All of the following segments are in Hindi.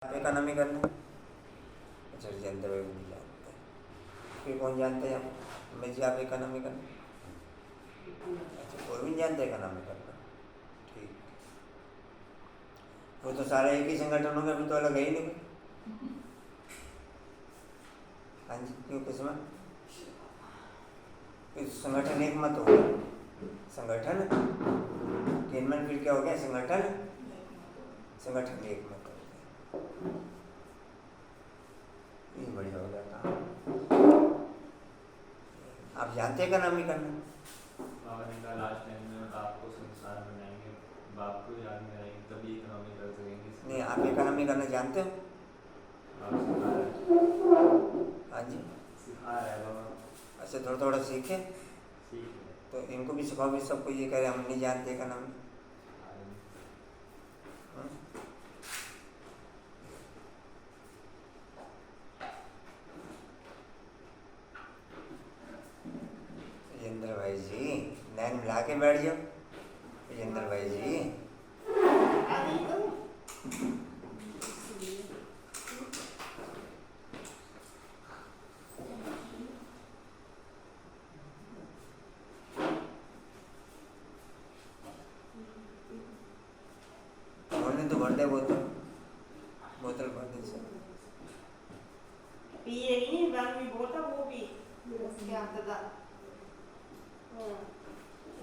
आप इकोनॉमी करना। अच्छा जनता भाई नहीं जानते, फिर कौन जानते हैं आप? मैं जी आप इकोनॉमी करना। अच्छा कोई भी नहीं जानता इकोनॉमी करना, ठीक। वो तो सारे एक ही संगठन हो गए, अभी तो अलग है ही नहीं कोई। हाँ जी क्यों किसमें संगठन एक मत हो गया, संगठन किनमें फिर क्या हो गया, संगठन संगठन एक मत हो गया, ये बढ़िया हो गया काम। आप जानते हैं इकोनॉमी करना। बाबा ने कहा लास्ट टाइम में बाप को संसार बनाएंगे, बाप को याद में आएंगे तभी इकोनॉमी कर सकेंगे। नहीं आप इकोनॉमी करना जानते हो? बाप सिखा रहे हैं। हाँ जी सिखा रहा है बाबा। अच्छा थोड़ा थोड़ा सीखे, सीख है। तो इनको भी सिखाओ भी, सबको ये कह रहे हम नहीं जानते इकोनॉमी। विजेंद्र भाई जी नैन मिला के बैठ जाओ। विजेंद्र भाई जी उन्होंने तो भर दे बोतल, बोतल भर दे सब। पिएगी नहीं बार में बोतल वो भी उसके अंदर दा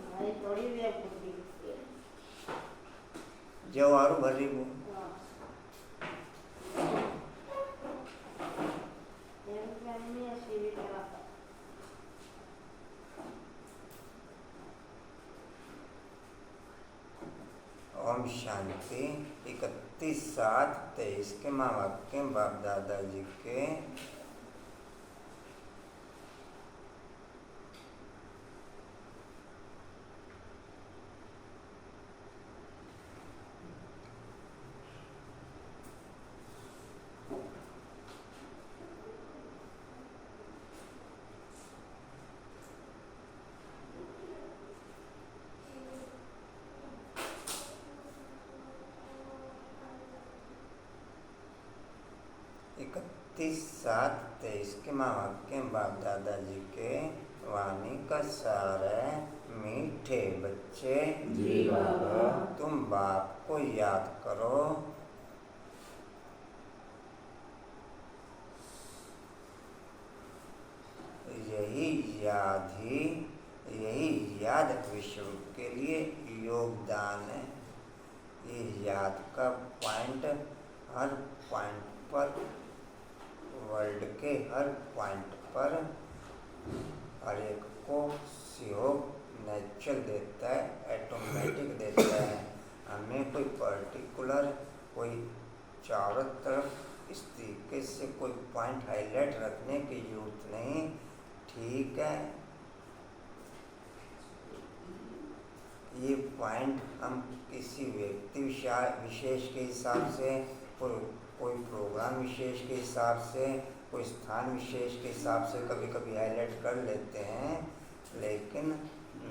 भाई थोड़ी देर पूरी जो आरो भर रही वो ये पानी में ऐसी भी करा ओम शांति। 31/7/23 के माँ बाप के बाप दादाजी के इकतीस सात तेईस के माँ बाप के बाप दादाजी के वाणी का सार है, मीठे बच्चे जी बाबा। तुम बाप को याद करो, यही याद विश्व के लिए योगदान है। ये याद का पॉइंट हर पॉइंट पर, वर्ल्ड के हर पॉइंट पर हर एक को सहयोग नेचुरल देता है, ऑटोमेटिक देता है। हमें कोई पर्टिकुलर कोई चारों तरफ इस तरीके से कोई पॉइंट हाईलाइट रखने की जरूरत नहीं, ठीक है। ये पॉइंट हम किसी व्यक्ति विशेष के हिसाब से, कोई प्रोग्राम विशेष के हिसाब से, कोई स्थान विशेष के हिसाब से कभी कभी हाईलाइट कर लेते हैं, लेकिन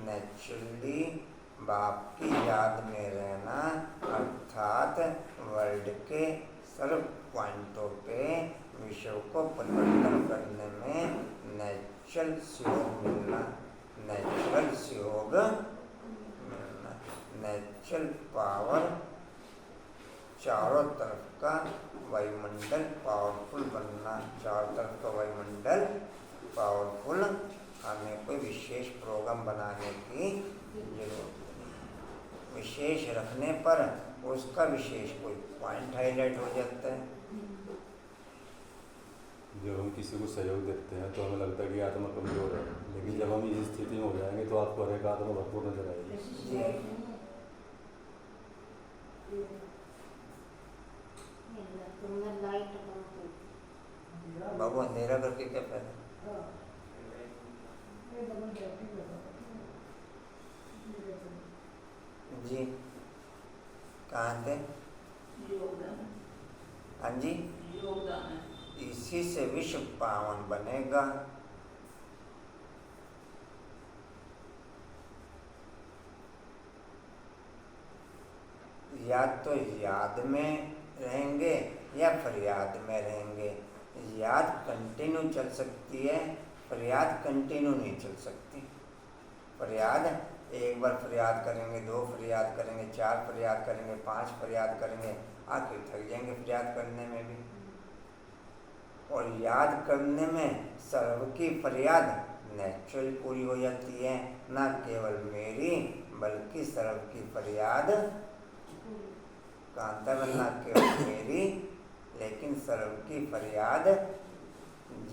नेचुरली बाप की याद में रहना अर्थात वर्ल्ड के सर्व पॉइंटों पे विश्व को परिवर्तन करने में नेचुरल सहयोग मिलना, नेचुरल सहयोग मिलना, नेचुरल पावर, चारों तरफ का वायुमंडल पावरफुल बनना, चारों तरफ का वायुमंडल पावरफुल। हमें कोई विशेष प्रोग्राम बनाने की जरूरत नहीं, विशेष रखने पर उसका विशेष कोई पॉइंट हाईलाइट हो जाता है। जब हम किसी को सहयोग देते हैं तो हमें लगता है कि आत्मा कमजोर है, लेकिन जब हम इस स्थिति में हो जाएंगे तो आपको हर एक आत्मा भरपूर नजर आएगी। बाबू अंधेरा करके क्या फायदा? जी कहाँ थे? हाँ जी इसी से विश्व पावन बनेगा। या तो याद में रहेंगे या फरियाद में रहेंगे। याद कंटिन्यू चल सकती है, फरियाद कंटिन्यू नहीं चल सकती। फरियाद एक बार फरियाद करेंगे, 2 फरियाद करेंगे, 4 फरियाद करेंगे, 5 फरियाद करेंगे, आखिर थक जाएंगे फरियाद करने में भी। और याद करने में सर्व की फरियाद नेचुरल पूरी हो जाती है, ना केवल मेरी बल्कि सर्व की फरियाद कांता बनना केवल मेरी लेकिन सर्व की फरियाद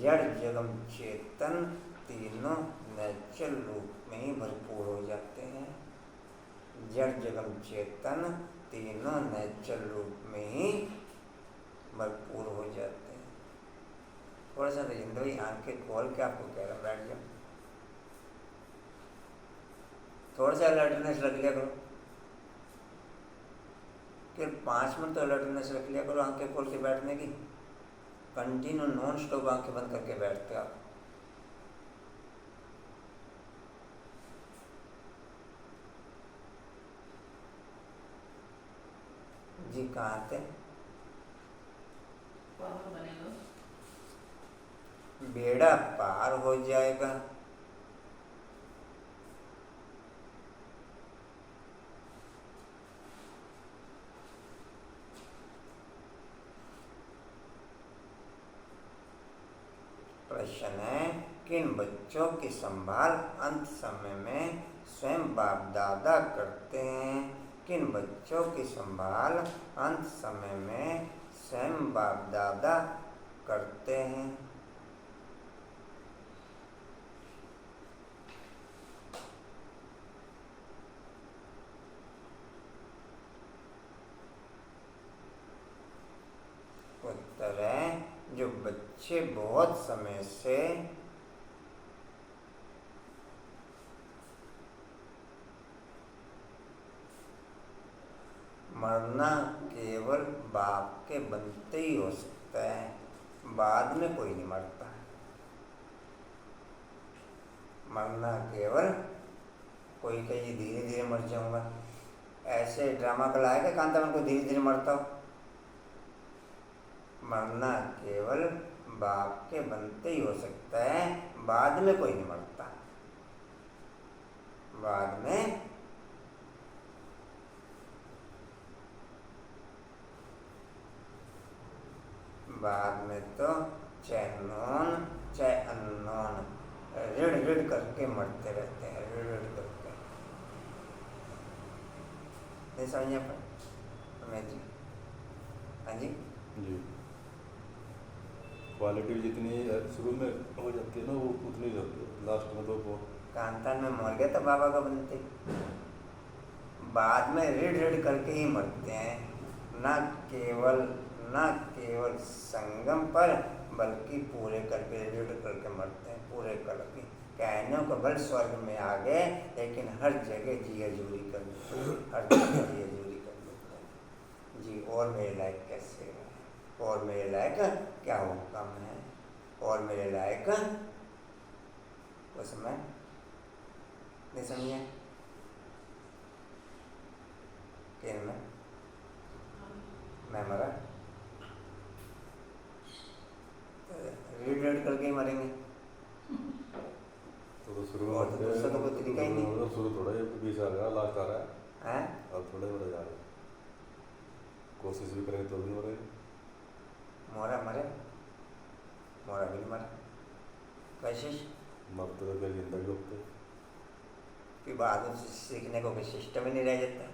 जड़ जगम चेतन तीनों नेचुरल रूप में ही भरपूर हो जाते हैं। जड़ जगम चेतन तीनों नेचुरल रूप में ही भरपूर हो जाते हैं। थोड़ा सा राजेंद्र भाई आंखें खोल के आपको कह रहा बैठ जाओ, थोड़ा सा अलर्टनेस रख लिया करो, फिर 5 मिनट तो अलर्टनेस रख लिया करो आंखें खोल के बैठने की। कंटिन्यू नॉन स्टॉप आंखें बंद करके बैठते आप। जी कहाँ थे? बेड़ा पार हो जाएगा। प्रश्न है, किन बच्चों की संभाल अंत समय में स्वयं बाप दादा करते हैं? किन बच्चों की संभाल अंत समय में स्वयं बाप दादा करते हैं? उत्तर है, जो बच्चे बहुत समय से मरना केवल बाप के बनते ही हो सकता है, बाद में कोई नहीं मरता है। मरना केवल कोई कहीं धीरे धीरे मर जाऊंगा, ऐसे ड्रामा कराएगा कांतावन को धीरे धीरे मरता हो। मरना केवल बाप के बनते ही हो सकता है, बाद में कोई नहीं मरता। बाद में तो चाहे नॉन चाहे अननोन ऋण ऋण करके मरते रहते हैं, ऋण ऋण करके। नहीं समझिए पर जी? हाँ जी जी, क्वालिटी जितनी शुरू में हो जाती है ना वो उतनी होती है, लास्ट में तो वो कांतान में मर गया था बाबा का बनते, बाद में ऋण ऋण करके ही मरते हैं। ना केवल संगम पर बल्कि पूरे करके ऋण करके मरते हैं, पूरे करके। कहने को बल स्वर्ग में आ गए लेकिन हर जगह जी हजूरी कर लेते हैं, हर जगह जी हजूरी कर लेते हैं। जी और मेरे लायक कैसे है, और मेरे लायक क्या हो कम है, और मेरे लायक उसमें नहीं समझे कि मैं मरा रीड करके ही मरेंगे। तो शुरू में और तो दूसरा तो कोई तरीका ही नहीं। मतलब शुरू थोड़ा ही 20 आ रहा है, लास्ट आ रहा है हैं? अब थोड़े बड़े जा रहे हैं, कोशिश भी करेंगे तो भी मरेंगे। मोरा मरे, मोरा भी मरे, कोशिश मरते तो फिर जिंदगी होते कि बाद में सीखने को कोई सिस्टम ही नहीं रह जाता।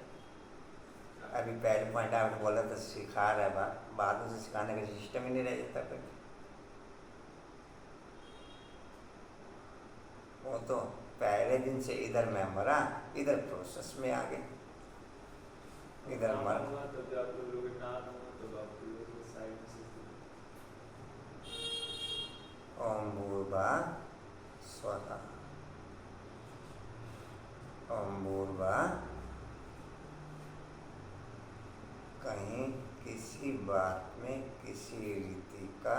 अभी पहले पॉइंट आपने बोला तो सिखा रहा है, बाद में सिखाने का सिस्टम ही नहीं रह जाता फिर। वो तो पहले दिन से इधर मैं मरा, इधर प्रोसेस में आ गए, इधर मर ओम भूर्भुवः स्वः, ओम भूर्भुवः कहीं किसी बात में किसी रीति का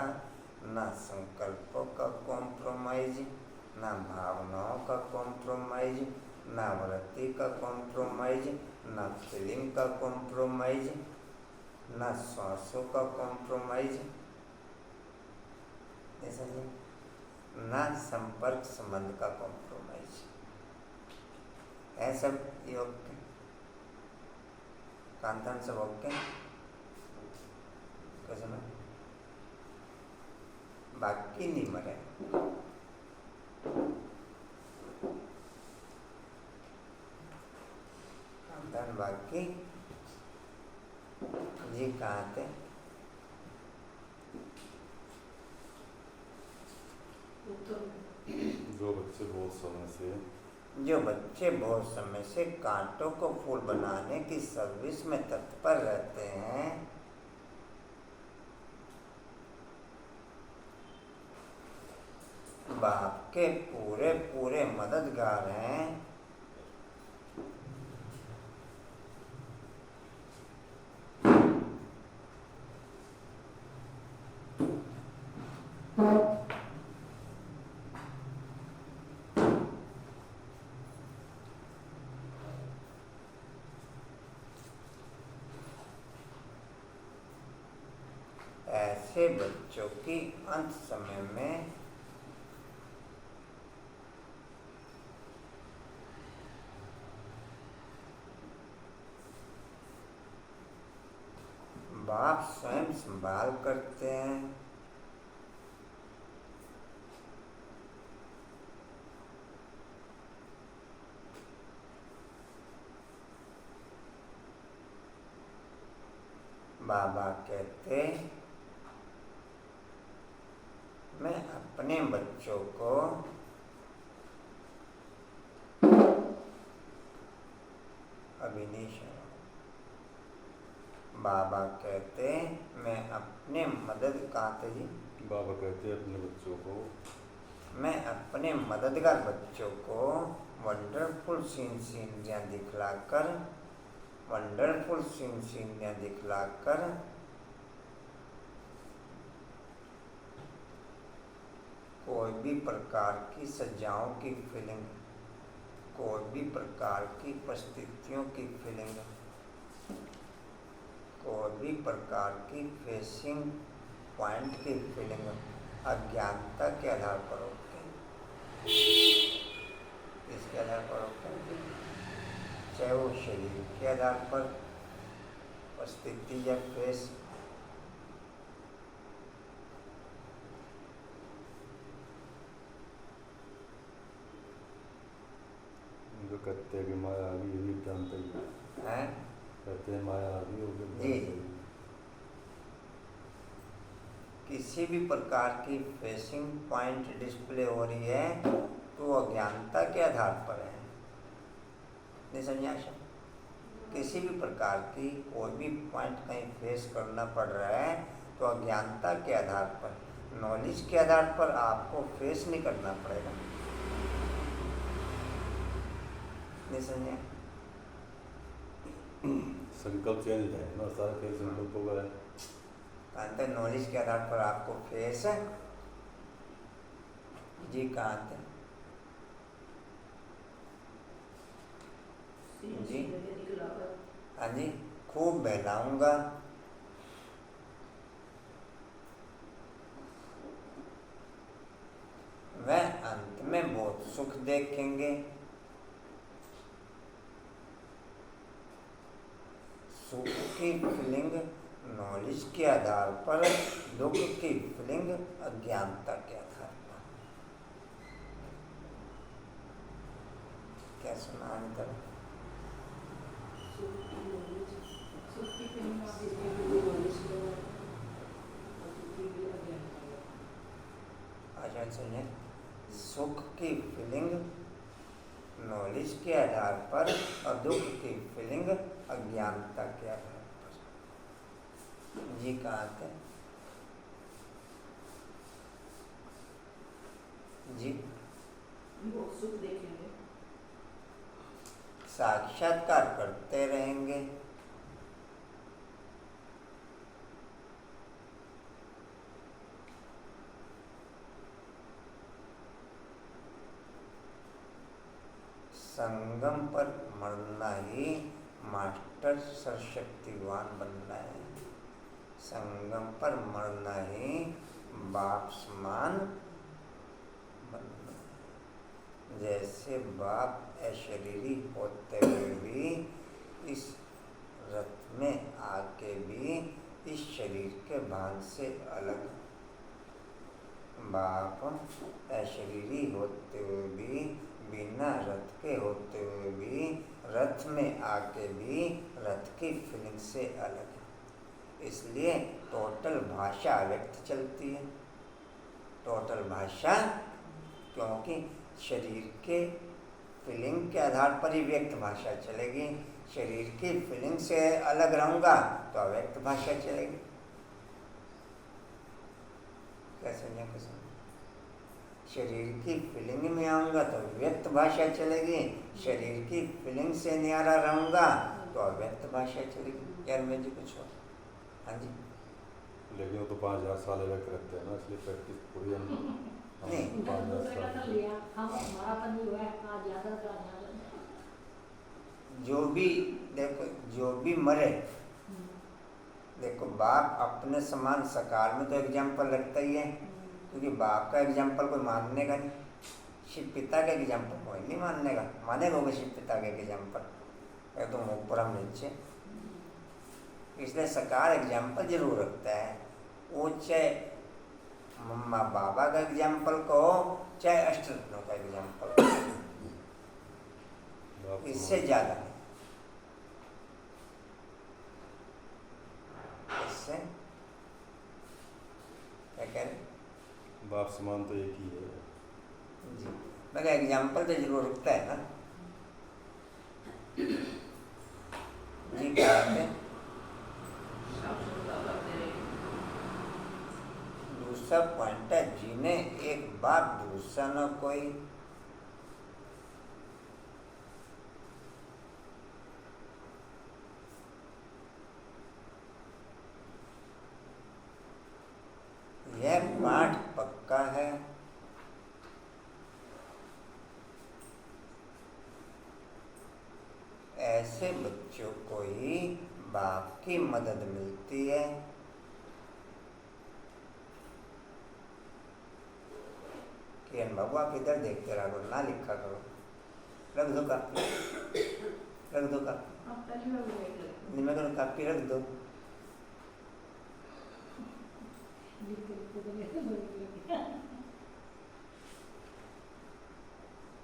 ना संकल्पों का कॉम्प्रोमाइज, ना भावनाओं का कॉम्प्रोमाइज, ना वृत्ति का कॉम्प्रोमाइज, ना फीलिंग का कॉम्प्रोमाइज, ना श्वासों का कॉम्प्रोमाइज, ऐसा नहीं, ना संपर्क संबंध का कॉम्प्रोमाइज है। सब ये ओके, कांतान सब ओके कैसे में बाकी नहीं मरे। कांतान बाकी जी कहाँ थे? जो बच्चे बहुत समय से जो बच्चे बहुत समय से कांटों को फूल बनाने की सर्विस में तत्पर रहते हैं, बाप के पूरे पूरे मददगार हैं। ऐसे बच्चों की अंत समय में बाप स्वयं संभाल करते हैं। बाबा कहते, मैं अपने बच्चों को अभिनीश, बाबा कहते मैं अपने मदद काते जी, बाबा कहते हैं अपने बच्चों को, मैं अपने मददगार बच्चों को वंडरफुल सीनियाँ दिखलाकर, वंडरफुल सीनियाँ दिखलाकर कोई भी प्रकार की सजाओं की फीलिंग, कोई भी प्रकार की परिस्थितियों की फीलिंग, कोई भी प्रकार की फेसिंग पॉइंट की फीलिंग अज्ञानता के आधार पर होते हैं। इसके आधार पर होते हैं, चाहे वो शरीर के आधार पर परिस्थिति या फेस, जो कहते हैं कि माया आ गई, ये भी जानते ही है। कहते हैं माया आ गई होगी जी। किसी भी प्रकार की फेसिंग पॉइंट डिस्प्ले हो रही है तो वो अज्ञानता के आधार पर है। नहीं समझा? किसी भी प्रकार की कोई भी पॉइंट कहीं फेस करना पड़ रहा है तो अज्ञानता के आधार पर, नॉलेज के आधार पर आपको फेस नहीं करना पड़ेगा। नहीं समझे? संकल्प चेंज है ना, सारे कई संकल्पों का है। कांते नॉलेज के आधार पर आपको फेस है जी। कांते जी, हाँ जी, खूब बहलाऊंगा, वह अंत में बहुत सुख देखेंगे। सुख की फीलिंग नॉलेज के आधार पर, दुख की फीलिंग अज्ञानता के आधार पर। क्या सुना अंतर? अच्छा सुनिए, सुख की फीलिंग नॉलेज के आधार पर और दुख की फीलिंग अज्ञानता के आधार पर। जी कहाँ थे जी? वो सुख देखेंगे, साक्षात्कार करते रहेंगे। संगम पर मरना ही मास्टर सर्वशक्तिवान बनना है। संगम पर मरना ही बाप समान बनना। जैसे बाप अशरीरी होते हुए भी इस रथ में आके भी इस शरीर के भान से अलग, बाप अशरीरी होते हुए भी बिना रथ के होते हुए भी रथ में आके भी रथ की फीलिंग से अलग है। इसलिए टोटल भाषा व्यक्त चलती है, टोटल भाषा, क्योंकि शरीर के फीलिंग के आधार पर ही व्यक्त भाषा चलेगी। शरीर की फीलिंग से अलग रहूँगा तो अव्यक्त भाषा चलेगी। क्या समझे कुछ? शरीर की फीलिंग में आऊँगा तो व्यक्त भाषा चलेगी, शरीर की फीलिंग से न्यारा रहूँगा तो अव्यक्त भाषा चलेगी। यार मैं जी कुछ हो? हाँ जी। लेकिन वो तो 5000 साल अलग रहते हैं ना, इसलिए प्रैक्टिस पूरी हम नहीं। 5000 साल जो भी देखो, जो भी मरे, देखो बाप अपने समान सकार में तो एग्जाम्पल रखता ही है, क्योंकि बाप का एग्जाम्पल कोई मानने का नहीं, शिव पिता का एग्जाम्पल कोई नहीं मानने का। मानेगा वो शिव पिता का एग्जाम्पल, या तो ऊपर हम नीचे। इसलिए सकार एग्जाम्पल जरूर रखता है, वो चाहे मम्मा बाबा का एग्जाम्पल कहो चाहे अष्टरत्नों का एग्जाम्पल कहो, इससे ज़्यादा नहीं। इससे क्या कह रहे? बाप समान तो एक ही है जी, मगर एग्जाम्पल तो जरूर रखता है ना जी। क्या है? दूसरा पॉइंट है, जिन्हें एक बाप दूसरा न कोई। यह पाठ पक्का है। ऐसे बच्चों को ही बाप की मदद मिलती है। किरण बाबू आप इधर देखते रहो, ना लिखा करो। रख दो कापी, रख दो कापी, निमे करो कापी रख दो।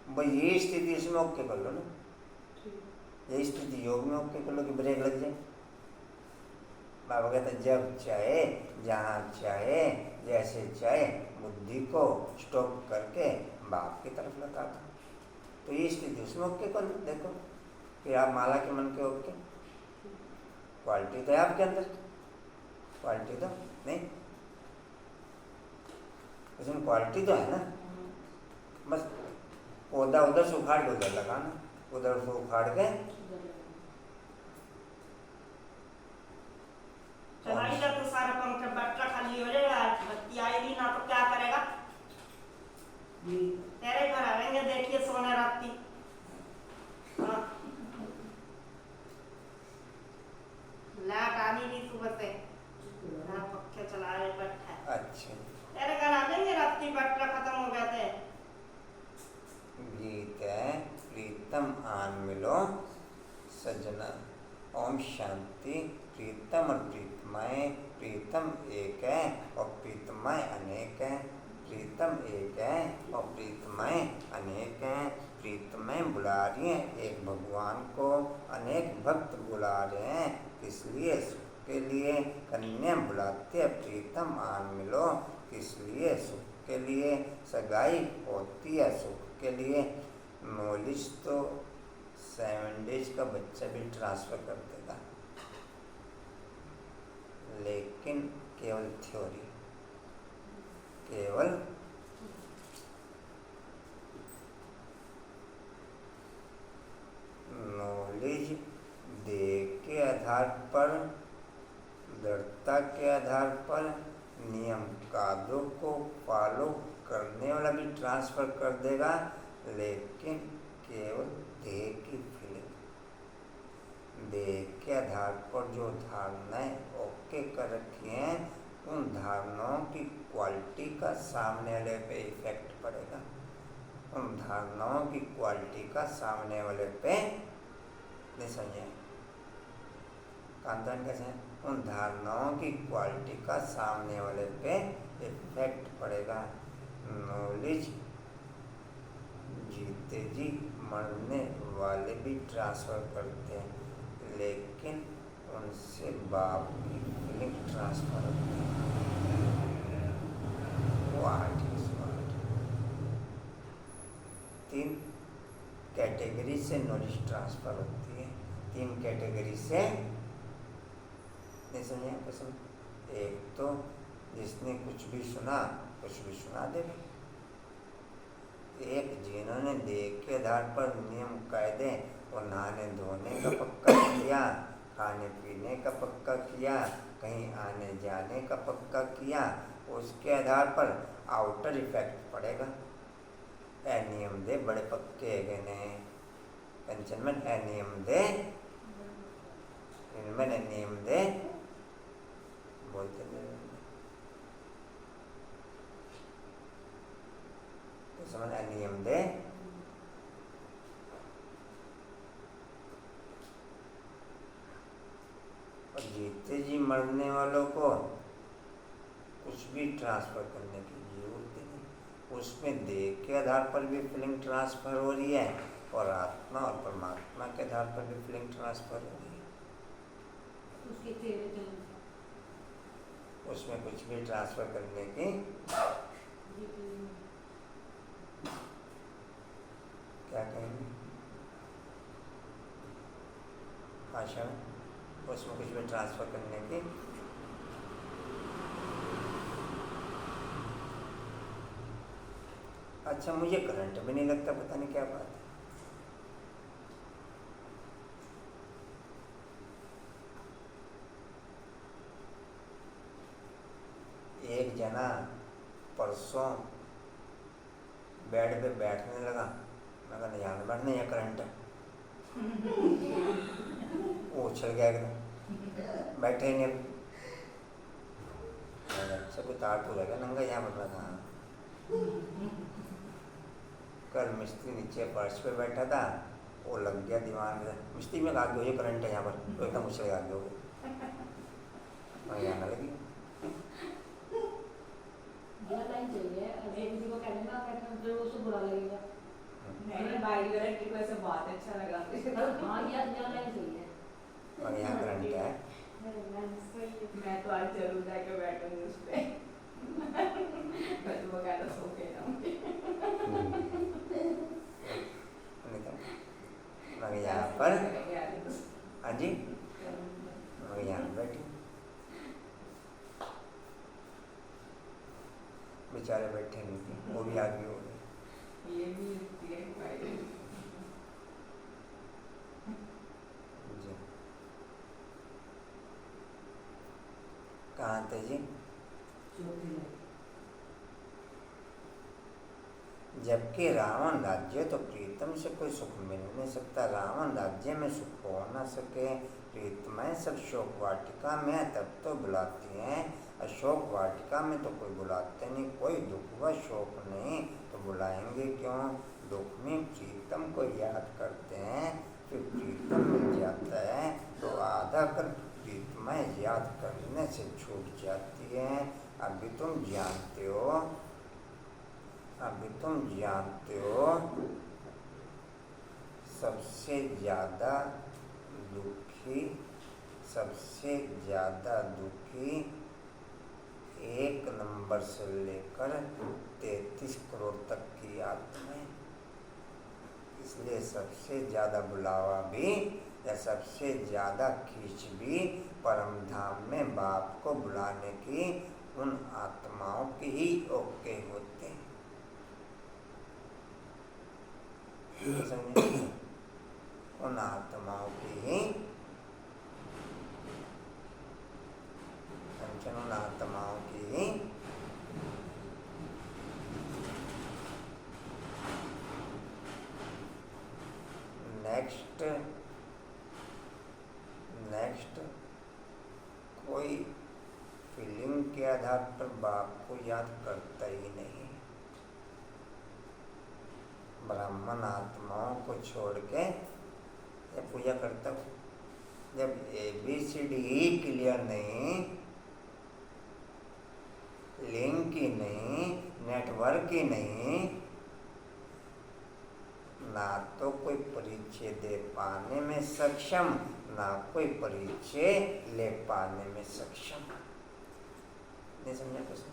भाई ये स्थिति इसमें ओके कर लो ना, ये स्थिति योग में ओके कर लो कि ब्रेक लग जाए। बाबा कहते जब चाहे जहाँ चाहे जैसे चाहे बुद्धि को स्टॉप करके बाप की तरफ लगा दो। तो ये स्थिति उसमें ओके कर लो। देखो फिर आप माला के मन के ओके, क्वालिटी तो है आपके अंदर, क्वालिटी तो नहीं, इसमें क्वालिटी तो है ना। बस पौधा उधर से उखाड़ के उधर लगाना, उधर से उखाड़ के चलाएगा तो सारा पंखा बट्टा खाली हो जाएगा। बत्ती आएगी ना तो क्या करेगा? तेरे घर आएंगे, देखिए सोने राती। हाँ। लाइट आ नहीं रही सुबह से, ना पक्के चलाए बैठा है। अच्छा तेरे घर आ जाएंगे राती, बट्टा खत्म हो गए थे। गीत है प्रीतम आन मिलो सजना, ओम शांति। प्रीतम और प्रीतमाएँ, प्रीतम एक है और प्रीतमाएँ अनेक हैं। प्रीतम एक है और प्रीतमाएँ अनेक हैं। प्रीतमाएँ बुला रही हैं एक भगवान को, अनेक भक्त बुला रहे हैं इसलिए सुख के लिए। कन्या बुलाते हैं प्रीतम आन मिलो, इसलिए सुख के लिए। सगाई होती है सुख के लिए। नॉलेज तो 7 days का बच्चा भी ट्रांसफ़र कर देगा, लेकिन केवल थ्योरी, केवल नॉलेज दे के आधार पर, दृढ़ता के आधार पर, नियम कायदों को फॉलो करने वाला भी ट्रांसफ़र कर देगा, लेकिन केवल देह की फीलिंग, देह के आधार पर जो धारणाएं और पक्के कर रखे हैं, उन धारणाओं की क्वालिटी का सामने वाले पे इफेक्ट पड़ेगा। उन धारणाओं की क्वालिटी का सामने वाले पे नहीं समझे कांतन कैसे हैं? उन धारणाओं की क्वालिटी का सामने वाले पे इफेक्ट पड़ेगा। नॉलेज जीते जी मरने वाले भी ट्रांसफर करते हैं, लेकिन उनसे बाप की फीलिंग ट्रांसफर होती है। What is what? 3 कैटेगरी से नॉलेज ट्रांसफर होती है। 3 कैटेगरी से नहीं समझे पसंद? एक तो जिसने कुछ भी सुना दे। एक जिन्होंने देख के आधार पर नियम कायदे और नहाने धोने का पक्का किया, खाने पीने का पक्का किया, कहीं आने जाने का पक्का किया, उसके आधार पर आउटर इफेक्ट पड़ेगा। ए नियम दे बड़े पक्के है ने कंचन में ए नियम दे इनमें नियम दे बोलते तो समझ नियम दे और जीते जी मरने वालों को कुछ भी ट्रांसफर करने की जरूरत नहीं। उसमें देह के आधार पर भी फीलिंग ट्रांसफर हो रही है और आत्मा और परमात्मा के आधार पर भी फीलिंग ट्रांसफर हो रही है। उसमें कुछ भी ट्रांसफर करने की क्या कहेंगे भाषा में, उसमें कुछ भी ट्रांसफर करने की अच्छा मुझे करंट भी नहीं लगता, पता नहीं क्या बात है। एक जना परसों बेड पे बैठने लगा, मैं कहना यहाँ बैठने या करंट है वो उछल गया एकदम, बैठे ही नहीं। अच्छा कोई तार तो लगा नंगा यहाँ पर बैठा। कल मिस्त्री नीचे फर्श पे बैठा था, वो लग गया दिमाग में, मिस्त्री में आगे हो गया करंट है यहाँ पर, तो एकदम उछल आगे हो गया, मैं यहाँ न लगी। चाहिए किसी को कहने ना कहते उसको बुरा लगेगा। मैंने बाइक को ऐसे बहुत अच्छा लगा। हाँ यार चाहिए और यहाँ करंट है। मैं तो आज जरूर जाके बैठूंगी उस पे। मैं तो वगैरह सो के जाऊंगी। मैं यहाँ पर हाँ जी मैं यहाँ बैठी, बेचारे बैठे नहीं थे, वो भी आगे हो गए। ये भी जी कहाँ थे जी? जबकि रावण राज्य तो प्रीतम से कोई सुख मिल नहीं सकता। रावण राज्य में सुख हो ना सके, प्रीतमय सब शोक वाटिका में तब तो बुलाती हैं, अशोक वाटिका में तो कोई बुलाते नहीं। कोई दुख व शोक नहीं तो बुलाएंगे क्यों? दुख में प्रीतम को याद करते हैं, फिर प्रीतम मिल जाता है तो आधा कर प्रीतमय याद करने से छूट जाती है। अभी तुम जानते हो सबसे ज़्यादा दुखी 1 नंबर से लेकर 33 करोड़ तक की आत्माएं। इसलिए सबसे ज़्यादा बुलावा भी या सबसे ज़्यादा खींच भी परम धाम में बाप को बुलाने की उन आत्माओं की ही ओके होते हैं। समझे? उन आत्माओं की ही उन आत्माओं की ही नेक्स्ट कोई आधार पर बाप को याद करता ही नहीं। ब्राह्मण आत्माओं को छोड़ के ये पूजा करता हूँ। जब ABCD ही क्लियर नहीं, लिंक ही नहीं, नेटवर्क ही नहीं, ना तो कोई परिचय दे पाने में सक्षम, ना कोई परिचय ले पाने में सक्षम। नहीं समझा प्रश्न?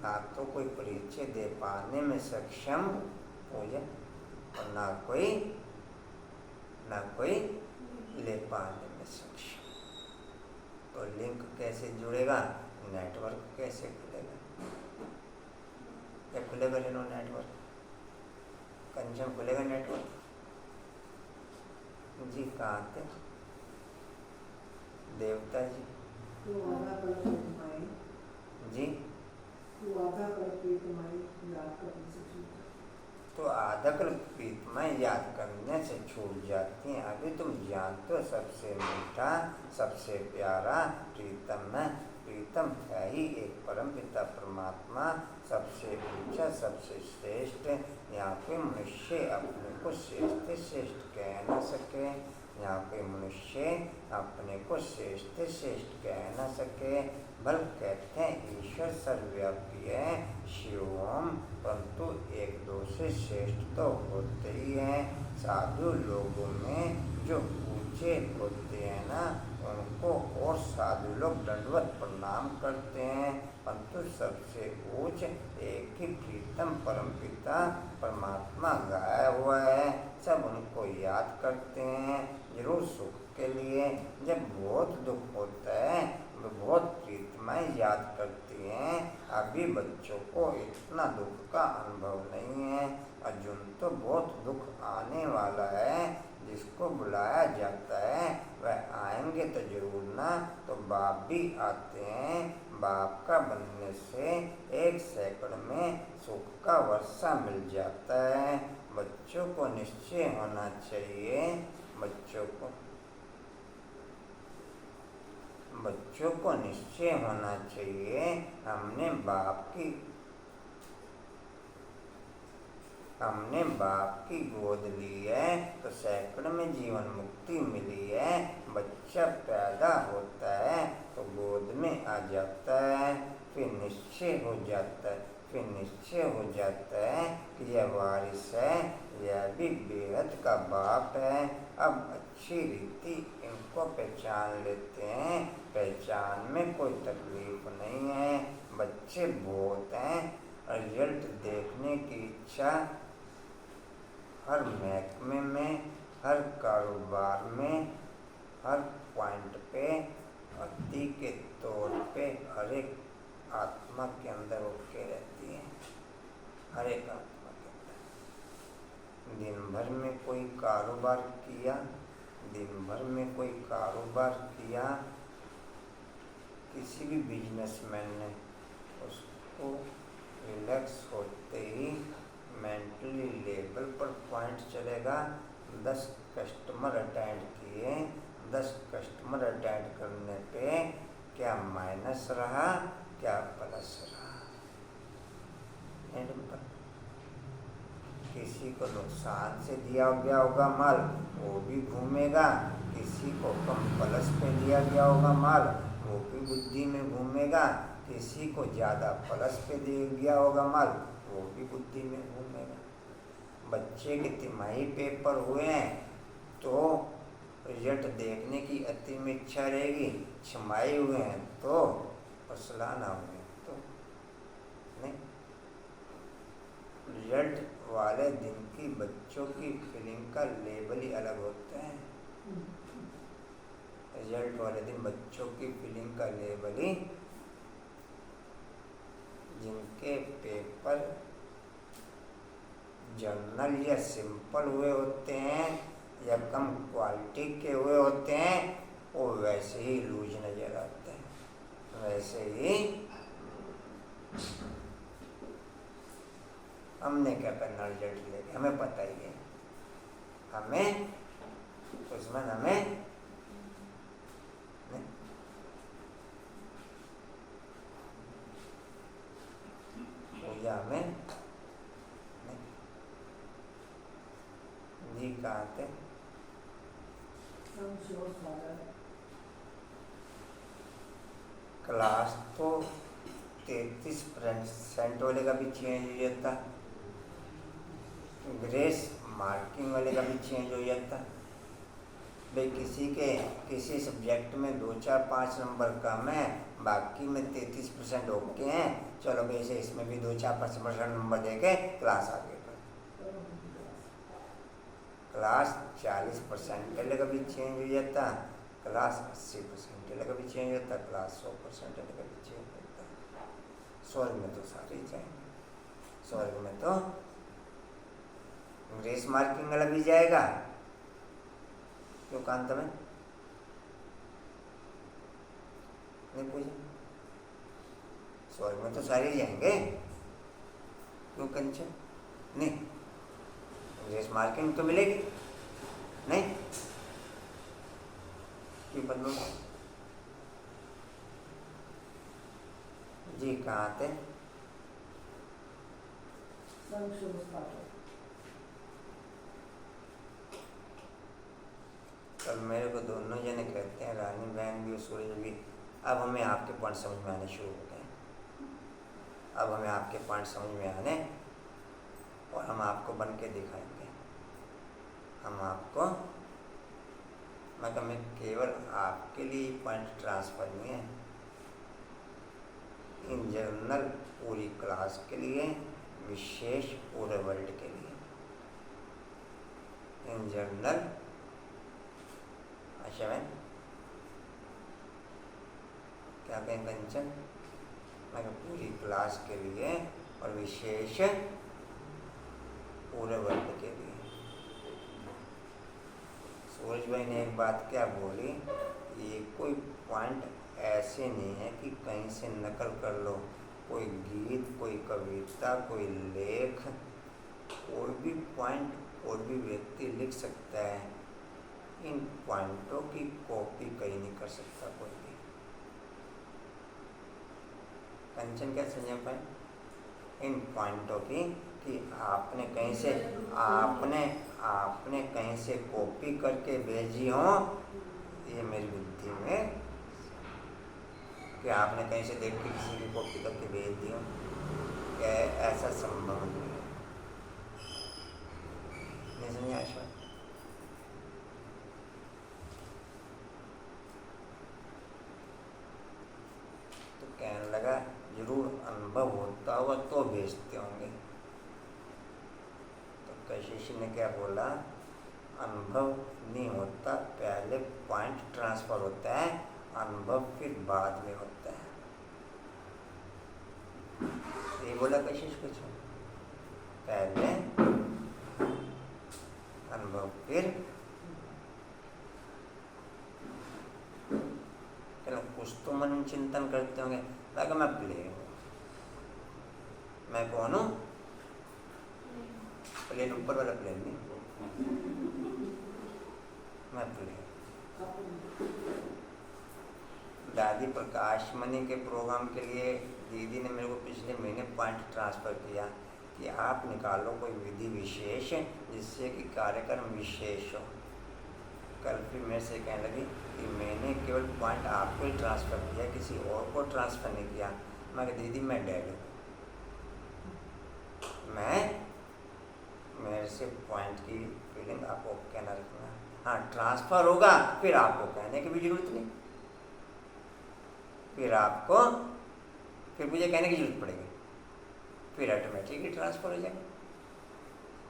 ना तो कोई परिचय दे पाने में सक्षम पूजा, और ना कोई ले पाने में सक्षम। तो लिंक कैसे जुड़ेगा? नेटवर्क कैसे खुलेगा? क्या खुलेगा लेनो नेटवर्क? कंजम खुलेगा नेटवर्क? जी कहाँ थे देवता जी? जी तो आधा कल्पितमय याद करने से छूट जाती हैं। अभी तुम जानते हो सबसे मीठा, सबसे प्यारा प्रीतम है। प्रीतम है ही एक परम पिता परमात्मा, सबसे ऊंचा, सबसे श्रेष्ठ। यहाँ पे मनुष्य अपने को श्रेष्ठ कह न सके। यहाँ पे मनुष्य अपने को श्रेष्ठ कह न सके। बल कहते हैं ईश्वर सर्वव्यापी है, शिवोम, परंतु एक दो से श्रेष्ठ तो होते ही हैं। साधु लोगों में जो ऊंचे होते हैं ना, उनको और साधु लोग दंडवत प्रणाम करते हैं, परंतु सबसे ऊंच एक ही प्रीतम परमपिता परमात्मा गाया हुआ है। सब उनको याद करते हैं जरूर सुख के लिए। जब बहुत दुख होता है तो बहुत प्रीतमय याद करती हैं। अभी बच्चों को इतना दुख का अनुभव नहीं है। अर्जुन तो बहुत दुख आने वाला है, जिसको बुलाया जाता है वह आएंगे तो जरूर ना। तो बाप भी आते हैं। बाप का बनने से 1 सेकंड में सुख का वर्षा मिल जाता है। बच्चों को निश्चय होना चाहिए, बच्चों को निश्चय होना चाहिए हमने बाप की गोद ली है तो सैकड़ में जीवन मुक्ति मिली है। बच्चा पैदा होता है तो गोद में आ जाता है, फिर निश्चय हो जाता है कि यह वारिस है, यह भी बेहद का बाप है। अब अच्छी रीति इनको पहचान लेते हैं। पहचान में कोई तकलीफ नहीं है। बच्चे बहुत हैं, रिजल्ट देखने की इच्छा हर महकमे में, हर कारोबार में, हर पॉइंट पे, अति के तौर पे हर एक आत्मा के अंदर उठके रहती है। हर एक आत्मा के अंदर दिन भर में कोई कारोबार किया, किसी भी बिजनेसमैन ने उसको रिलैक्स होते ही मेंटली लेवल पर पॉइंट चलेगा। 10 कस्टमर अटेंड किए, 10 कस्टमर अटेंड करने पे क्या माइनस रहा, क्या प्लस रहा, एंड पर किसी को नुकसान से दिया गया होगा माल, वो भी घूमेगा। किसी को कम प्लस पे दिया गया होगा माल, वो भी बुद्धि में घूमेगा। किसी को ज़्यादा प्लस पे दिया गया होगा माल, वो भी बुद्धि में घूमेगा। बच्चे के तिमाही पेपर हुए हैं तो रिजल्ट देखने की अति में इच्छा रहेगी। छमाही हुए हैं तो फसलाना हुए तो नहीं। रिजल्ट वाले दिन की बच्चों की फीलिंग का लेवल ही अलग होता है। रिजल्ट वाले दिन बच्चों की फीलिंग का लेवल ही, जिनके पेपर जर्नल या सिंपल हुए होते हैं या कम क्वालिटी के हुए होते हैं, वो वैसे ही लूज नजर आते हैं। वैसे ही हमने क्या करना रिजल्ट लेके, हमें पता ही है। हमें कहाँ थे? क्लास तो 33% वाले का भी चेंज हो जाता, ग्रेस मार्किंग वाले का भी चेंज हो जाता। भाई किसी सब्जेक्ट में 2, 4, 5 नंबर कम है, बाकी में 33% ओके हैं, चलो भाई से इसमें भी 2, 4, 5% नंबर देके क्लास आगे बढ़। क्लास 40% वाले का भी चेंज हो जाता, क्लास 80% वाले का भी चेंज हो जाता, क्लास 100% वाले का भी चेंज हो जाता। स्वर्ग में तो सारे ही जाएंगे, स्वर्ग में तो ग्रेस मार्किंग वाला भी जाएगा। क्यों कांत में नहीं पूछा? स्वर्ग में तो सारे ही जाएंगे, क्यों कंचन? नहीं, ग्रेस मार्किंग तो मिलेगी नहीं, क्यों बदलो जी? कहाँ थे? कल मेरे को दोनों जने कहते हैं, रानी बहन भी और सूरज भी, अब हमें आपके पॉइंट समझ में आने शुरू हो गए। अब हमें आपके पॉइंट समझ में आने और हम आपको बन के दिखाएंगे। हम आपको मैं केवल आपके लिए पॉइंट ट्रांसफर नहीं है, इन जनरल पूरी क्लास के लिए, विशेष पूरे वर्ल्ड के लिए। इन जनरल अच्छा मैं क्या कहें कंचन? मैं पूरी क्लास के लिए और विशेष पूरे वर्ल्ड के लिए। सूरज भाई ने एक बात क्या बोली, ये कोई पॉइंट ऐसे नहीं है कि कहीं से नकल कर लो, कोई गीत, कोई कविता, कोई लेख, कोई भी पॉइंट कोई भी व्यक्ति लिख सकता है। इन पॉइंटों की कॉपी कहीं नहीं कर सकता कोई भी। कंचन क्या समझ पाए? इन पॉइंटों की कि आपने कहीं से कॉपी करके भेजी हो, ये मेरी बुद्धि में, कि आपने कहीं से देख के किसी की कॉपी करके भेज दी हो, क्या ऐसा संभव नहीं है? नहीं समझे आशा? तो कहने लगा जरूर अनुभव होता होगा तो भेजते होंगे। तो कशिश ने क्या बोला, अनुभव नहीं होता, पहले पॉइंट ट्रांसफर होता है, अनुभव फिर बाद में होता है। ये बोला कशिश कुछ, पहले अनुभव फिर चलो कुछ तो मन चिंतन करते होंगे, लगा मैं प्ले हूँ, मैं कौन हूँ? प्लेन ऊपर वाला प्लेन नहीं, मैं प्ले। दादी प्रकाश मणि के प्रोग्राम के लिए दीदी ने मेरे को पिछले महीने पॉइंट ट्रांसफ़र किया कि आप निकालो कोई विधि विशेष जिससे कि कार्यक्रम विशेष हो। कल फिर मेरे से कहने लगी कि मैंने केवल पॉइंट आपको ही ट्रांसफ़र किया, किसी और को ट्रांसफ़र नहीं किया। मैं कहा दीदी मैं डेड हूँ, मेरे से पॉइंट की फीलिंग आपको कहना रखना। हाँ ट्रांसफ़र होगा फिर आपको कहने की भी जरूरत नहीं, फिर मुझे कहने की जरूरत पड़ेगी, फिर ऑटोमेटिकली ट्रांसफ़र हो जाएगा।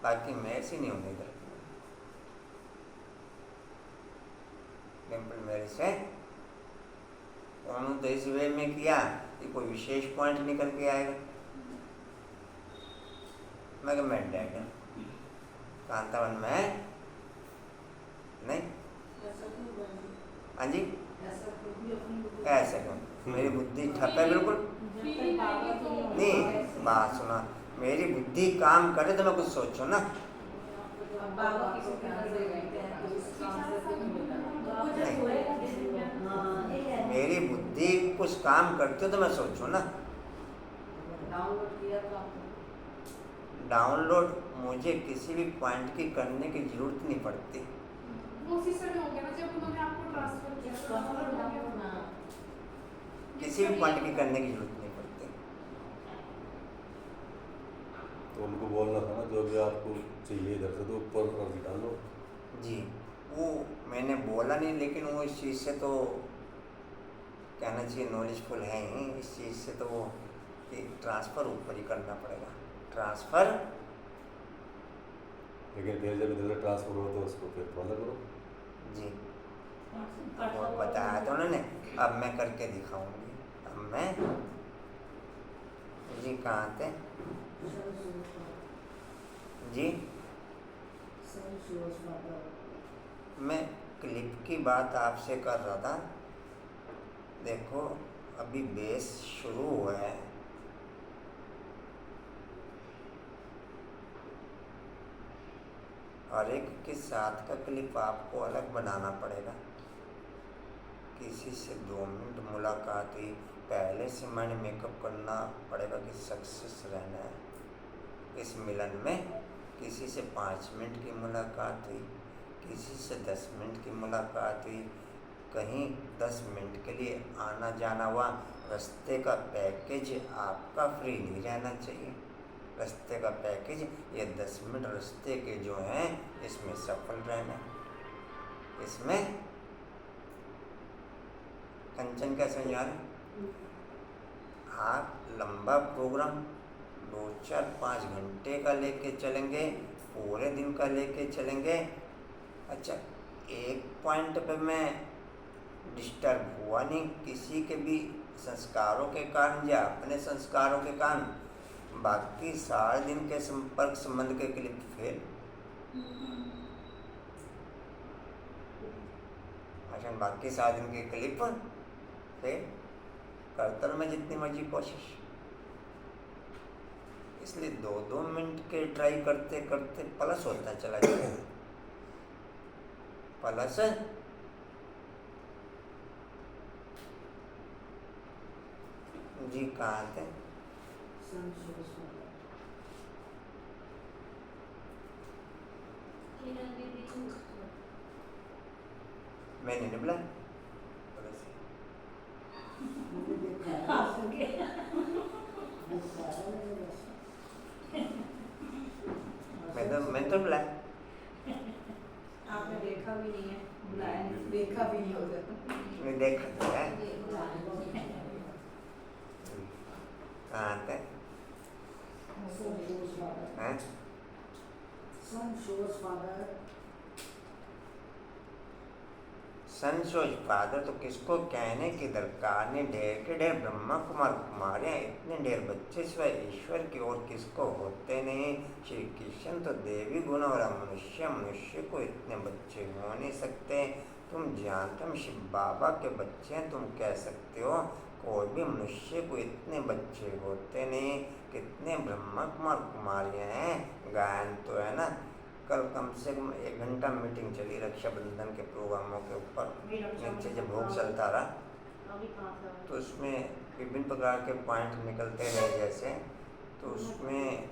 बाकी मेरे से नहीं होने इधर। डिम्पल मेरे से उन्होंने तो इस वे में किया कि कोई विशेष पॉइंट निकल के आएगा। मैं कहा मैं डेड हूँ, कांतावन में नहीं। हाँ जी ऐसे क्यों? मेरी बुद्धि ठप है बिल्कुल नहीं। बात सुना, मेरी बुद्धि काम करे तो मैं कुछ सोचूं ना। मेरी बुद्धि कुछ काम करती हो तो मैं सोचूं ना। डाउनलोड मुझे किसी भी पॉइंट की करने की जरूरत नहीं पड़ती। वो उसी समय हो गया ना जब उन्होंने आपको ट्रांसफर किया तो ट्रांसफर हो गया। किसी भी पॉइंट की करने की जरूरत नहीं पड़ती। तो उनको बोलना था ना जो भी आपको चाहिए इधर से तो ऊपर अर्जी डालो। जी, वो मैंने बोला नहीं, लेकिन वो इस चीज़ से तो कहना चाहिए नॉलेजफुल है ही, इस चीज़ से तो वो कि ट्रांसफ़र ऊपर ही करना पड़ेगा, ट्रांसफ़र। लेकिन फिर जब इधर से ट्रांसफर हो तो उसको फिर फॉलो करो। जी, वो बताया था उन्होंने, अब मैं करके दिखाऊंगी। अब मैं जी कहाँ थे जी, मैं क्लिप की बात आपसे कर रहा था। देखो अभी बेस शुरू हुआ है, और एक के साथ का क्लिप आपको अलग बनाना पड़ेगा। किसी से 2 मिनट मुलाकात हुई, पहले से माइंड मेकअप करना पड़ेगा कि सक्सेस रहना है इस मिलन में। किसी से 5 मिनट की मुलाकात हुई, किसी से 10 मिनट की मुलाकात हुई, कहीं 10 मिनट के लिए आना जाना हुआ। रास्ते का पैकेज आपका फ्री नहीं रहना चाहिए। रास्ते का पैकेज ये 10 मिनट रास्ते के जो हैं इसमें सफल रहना। इसमें कंचन क्या समझा रहे, आप लंबा प्रोग्राम 2, 4, 5 घंटे का लेके चलेंगे, पूरे दिन का लेके चलेंगे। अच्छा, एक पॉइंट पे मैं डिस्टर्ब हुआ नहीं किसी के भी संस्कारों के कारण या अपने संस्कारों के कारण। बाकी सारे दिन के संपर्क संबंध के क्लिप फेल। अच्छा, बाकी सारे दिन के क्लिप फेल करता मैं जितनी मर्जी कोशिश। इसलिए 2-2 मिनट के ट्राई करते करते प्लस होता चला जाएगा। प्लस जी कहाँ थे, मैंने नहीं बुलाया। मैं तो बुलाया। आपने देखा भी नहीं है, बुलाया नहीं, देखा भी नहीं होगा। मैं देखा तो है। कहाँ थे हैं? संशोज फादर तो किसको कहने की दरकार नहीं। ढेर के ढेर ब्रह्मा कुमार कुमारियाँ, इतने ढेर बच्चे सिवाय ईश्वर की ओर किसको होते नहीं। श्री कृष्ण तो देवी गुण और मनुष्य को इतने बच्चे हो नहीं सकते। तुम जानते हो शिव बाबा के बच्चे हैं, तुम कह सकते हो कोई भी मनुष्य को इतने बच्चे होते नहीं। कितने ब्रह्मा कुमार कुमारियाँ हैं। गायन तो है ना, कल कम से कम 1 घंटा मीटिंग चली रक्षाबंधन के प्रोग्रामों के ऊपर। नीचे जब भोग चलता रहा तो उसमें विभिन्न प्रकार के पॉइंट निकलते रहे। जैसे तो उसमें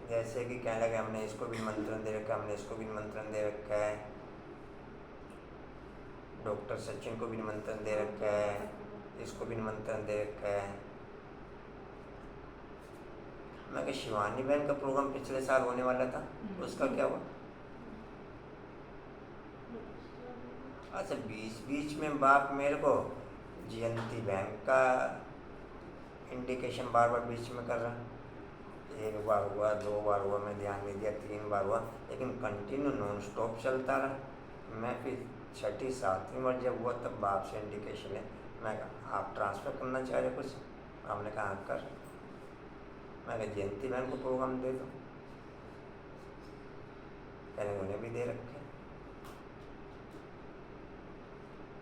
जैसे कि कहने लगे हमने इसको भी निमंत्रण दे रखा है, हमने इसको भी निमंत्रण दे रखा है, डॉक्टर सचिन को भी निमंत्रण दे रखा है, इसको भी निमंत्रण दे रखा है। मैं कि शिवानी बहन का प्रोग्राम पिछले साल होने वाला था, उसका क्या हुआ? अच्छा, बीच में बाप मेरे को जयंती बहन का इंडिकेशन बार बीच में कर रहा। 1 बार हुआ, 2 बार हुआ, मैं ध्यान नहीं दिया, 3 बार हुआ, लेकिन कंटिन्यू नॉन स्टॉप चलता रहा। मैं फिर 6ठी 7वीं बार जब हुआ तब बाप से इंडिकेशन है। मैं कहा आप ट्रांसफ़र करना चाह रहे कुछ? आपने कहा हाँ कर। मैं कहा जयंती बहन को प्रोग्राम दे दो, कहने उन्हें भी दे रखे।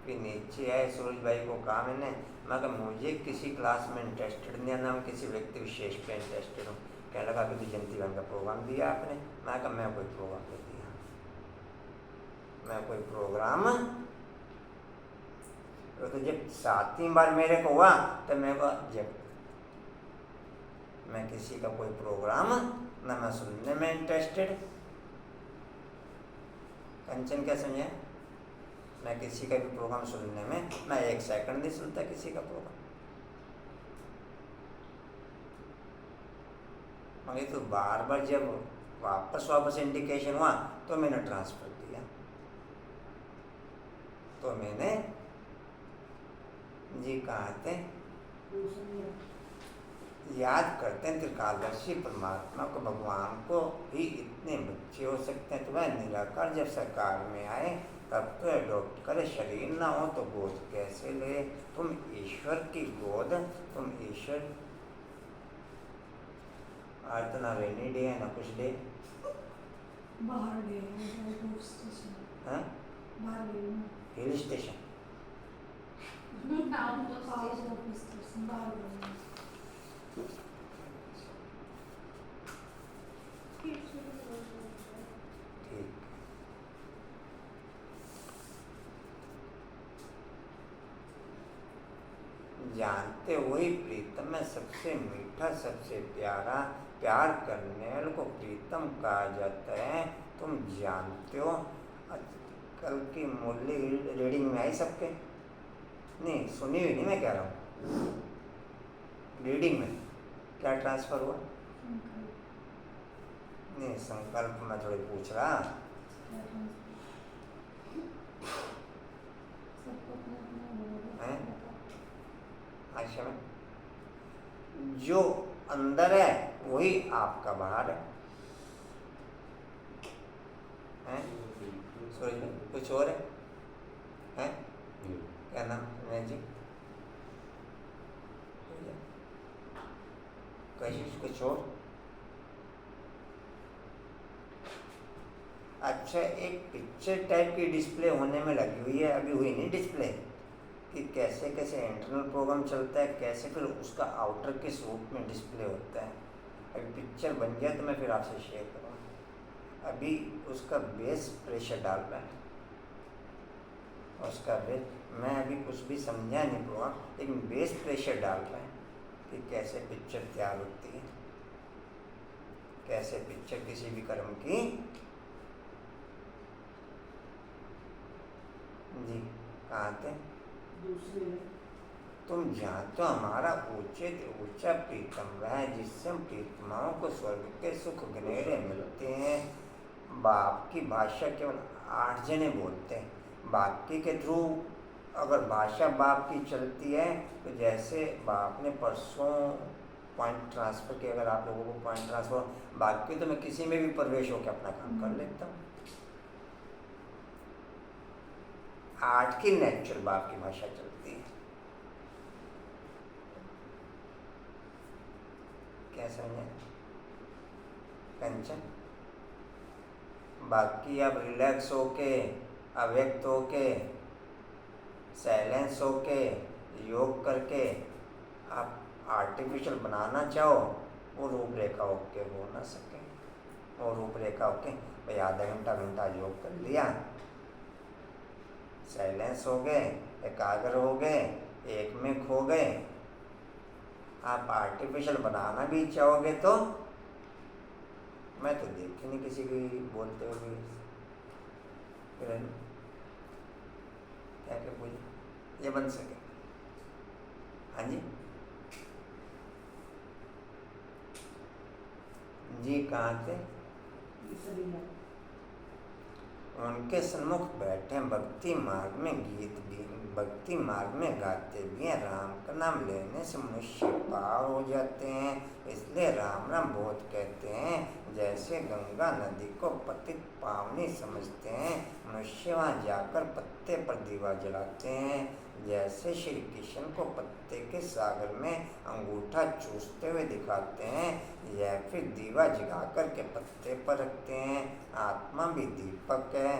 फिर नीचे आए सूरज भाई को कहा मैंने, मैं कहा मुझे किसी क्लास में इंटरेस्टेड नहीं है, ना मैं किसी व्यक्ति विशेष पे इंटरेस्टेड हूँ। कहने लगा कि जयंती बहन का प्रोग्राम दिया आपने। मैं कहा मैं कोई प्रोग्राम नहीं दिया, मैं कोई प्रोग्राम। तो जब 7वीं बार मेरे को हुआ तो मैं को जब मैं किसी का कोई प्रोग्राम ना मैं सुनने में इंटरेस्टेड। कंचन क्या समझे? मैं किसी का भी प्रोग्राम सुनने में मैं 1 सेकंड नहीं सुनता किसी का प्रोग्राम। मगर तो बार बार जब वापस इंडिकेशन हुआ तो मैंने ट्रांसफर दिया, तो मैंने जी कहा थे याद करते हैं त्रिकालदर्शी परमात्मा को, भगवान को भी इतने बच्चे हो सकते हैं। तो वह निराकार जब सरकार में आए तब तो अडॉप्ट करे, शरीर ना हो तो गोद कैसे ले? तुम ईश्वर की गोद, तुम ईश्वर। आज तो ना रेनी डे है ना कुछ डे, बाहर डे स्टेशन, हाँ बाहर हिल स्टेशन। नाम तो स्टेशन बाहर डे। ठीक, जानते वही प्रीतम में सबसे मीठा सबसे प्यारा, प्यार करने वाले को प्रीतम कहा जाता है। तुम जानते हो कल की मुरली रीडिंग में आई सबके? नहीं सुनी हुई नहीं, मैं कह रहा हूँ रीडिंग में क्या ट्रांसफर हुआ? नहीं संकल्प मैं थोड़ी पूछ रहा। हैं? अच्छा में जो अंदर है वही आपका बाहर है, हैं? सूरज भाई कुछ और है? हैं? क्या नाम है जी? कशिश कुछ और? अच्छा एक पिक्चर टाइप की डिस्प्ले होने में लगी हुई है, अभी हुई नहीं डिस्प्ले, कि कैसे कैसे इंटरनल प्रोग्राम चलता है, कैसे फिर उसका आउटर किस रूप में डिस्प्ले होता है। अभी पिक्चर बन गया तो मैं फिर आपसे शेयर करूँगा। अभी उसका बेस प्रेशर डाल रहा है, उसका बेस मैं अभी कुछ भी समझा नहीं प्रोग्राम, लेकिन बेस प्रेशर डाल रहा है कि कैसे पिक्चर तैयार होती है, कैसे पिक्चर किसी भी कर्म की। जी कहाँ थे? तुम जानते हो हमारा ऊंचा प्रीतम वह है जिससे हम प्रीतमाओं को स्वर्ग के सुख घनेरे मिलते हैं। बाप की भाषा केवल 8 जने बोलते हैं, बाकी के थ्रू अगर भाषा बाप की चलती है तो जैसे बाप ने परसों पॉइंट ट्रांसफ़र किया, अगर आप लोगों को पॉइंट ट्रांसफ़र, बाकी तो मैं किसी में भी प्रवेश होकर अपना काम कर लेता हूँ। 8 की नेचुरल बाप की भाषा चलती है। क्या समझे कंचन? बाकी अब रिलैक्स होके, अव्यक्त होके, साइलेंस होके, योग करके आप आर्टिफिशियल बनाना चाहो, वो रूपरेखा होके हो ना सके। वो रूपरेखा होके भाई आधा घंटा योग कर लिया, साइलेंस हो गए, एकाग्र हो गए, एक में खो गए। आप आर्टिफिशियल बनाना भी चाहोगे तो मैं तो देख ही नहीं किसी की बोलते हुए क्या क्या पूछे ये बन सके। हाँ जी जी कहाँ थे? उनके सन्मुख बैठे भक्ति मार्ग में गीत भी, भक्ति मार्ग में गाते भी हैं। राम का नाम लेने से मनुष्य पार हो जाते हैं, इसलिए राम राम बहुत कहते हैं। जैसे गंगा नदी को पतित पावनी समझते हैं, मनुष्य वहाँ जाकर पत्ते पर दीवा जलाते हैं। जैसे श्री कृष्ण को पत्ते के सागर में अंगूठा चूसते हुए दिखाते हैं, या फिर दीवा जगा कर के पत्ते पर रखते हैं। आत्मा भी दीपक है।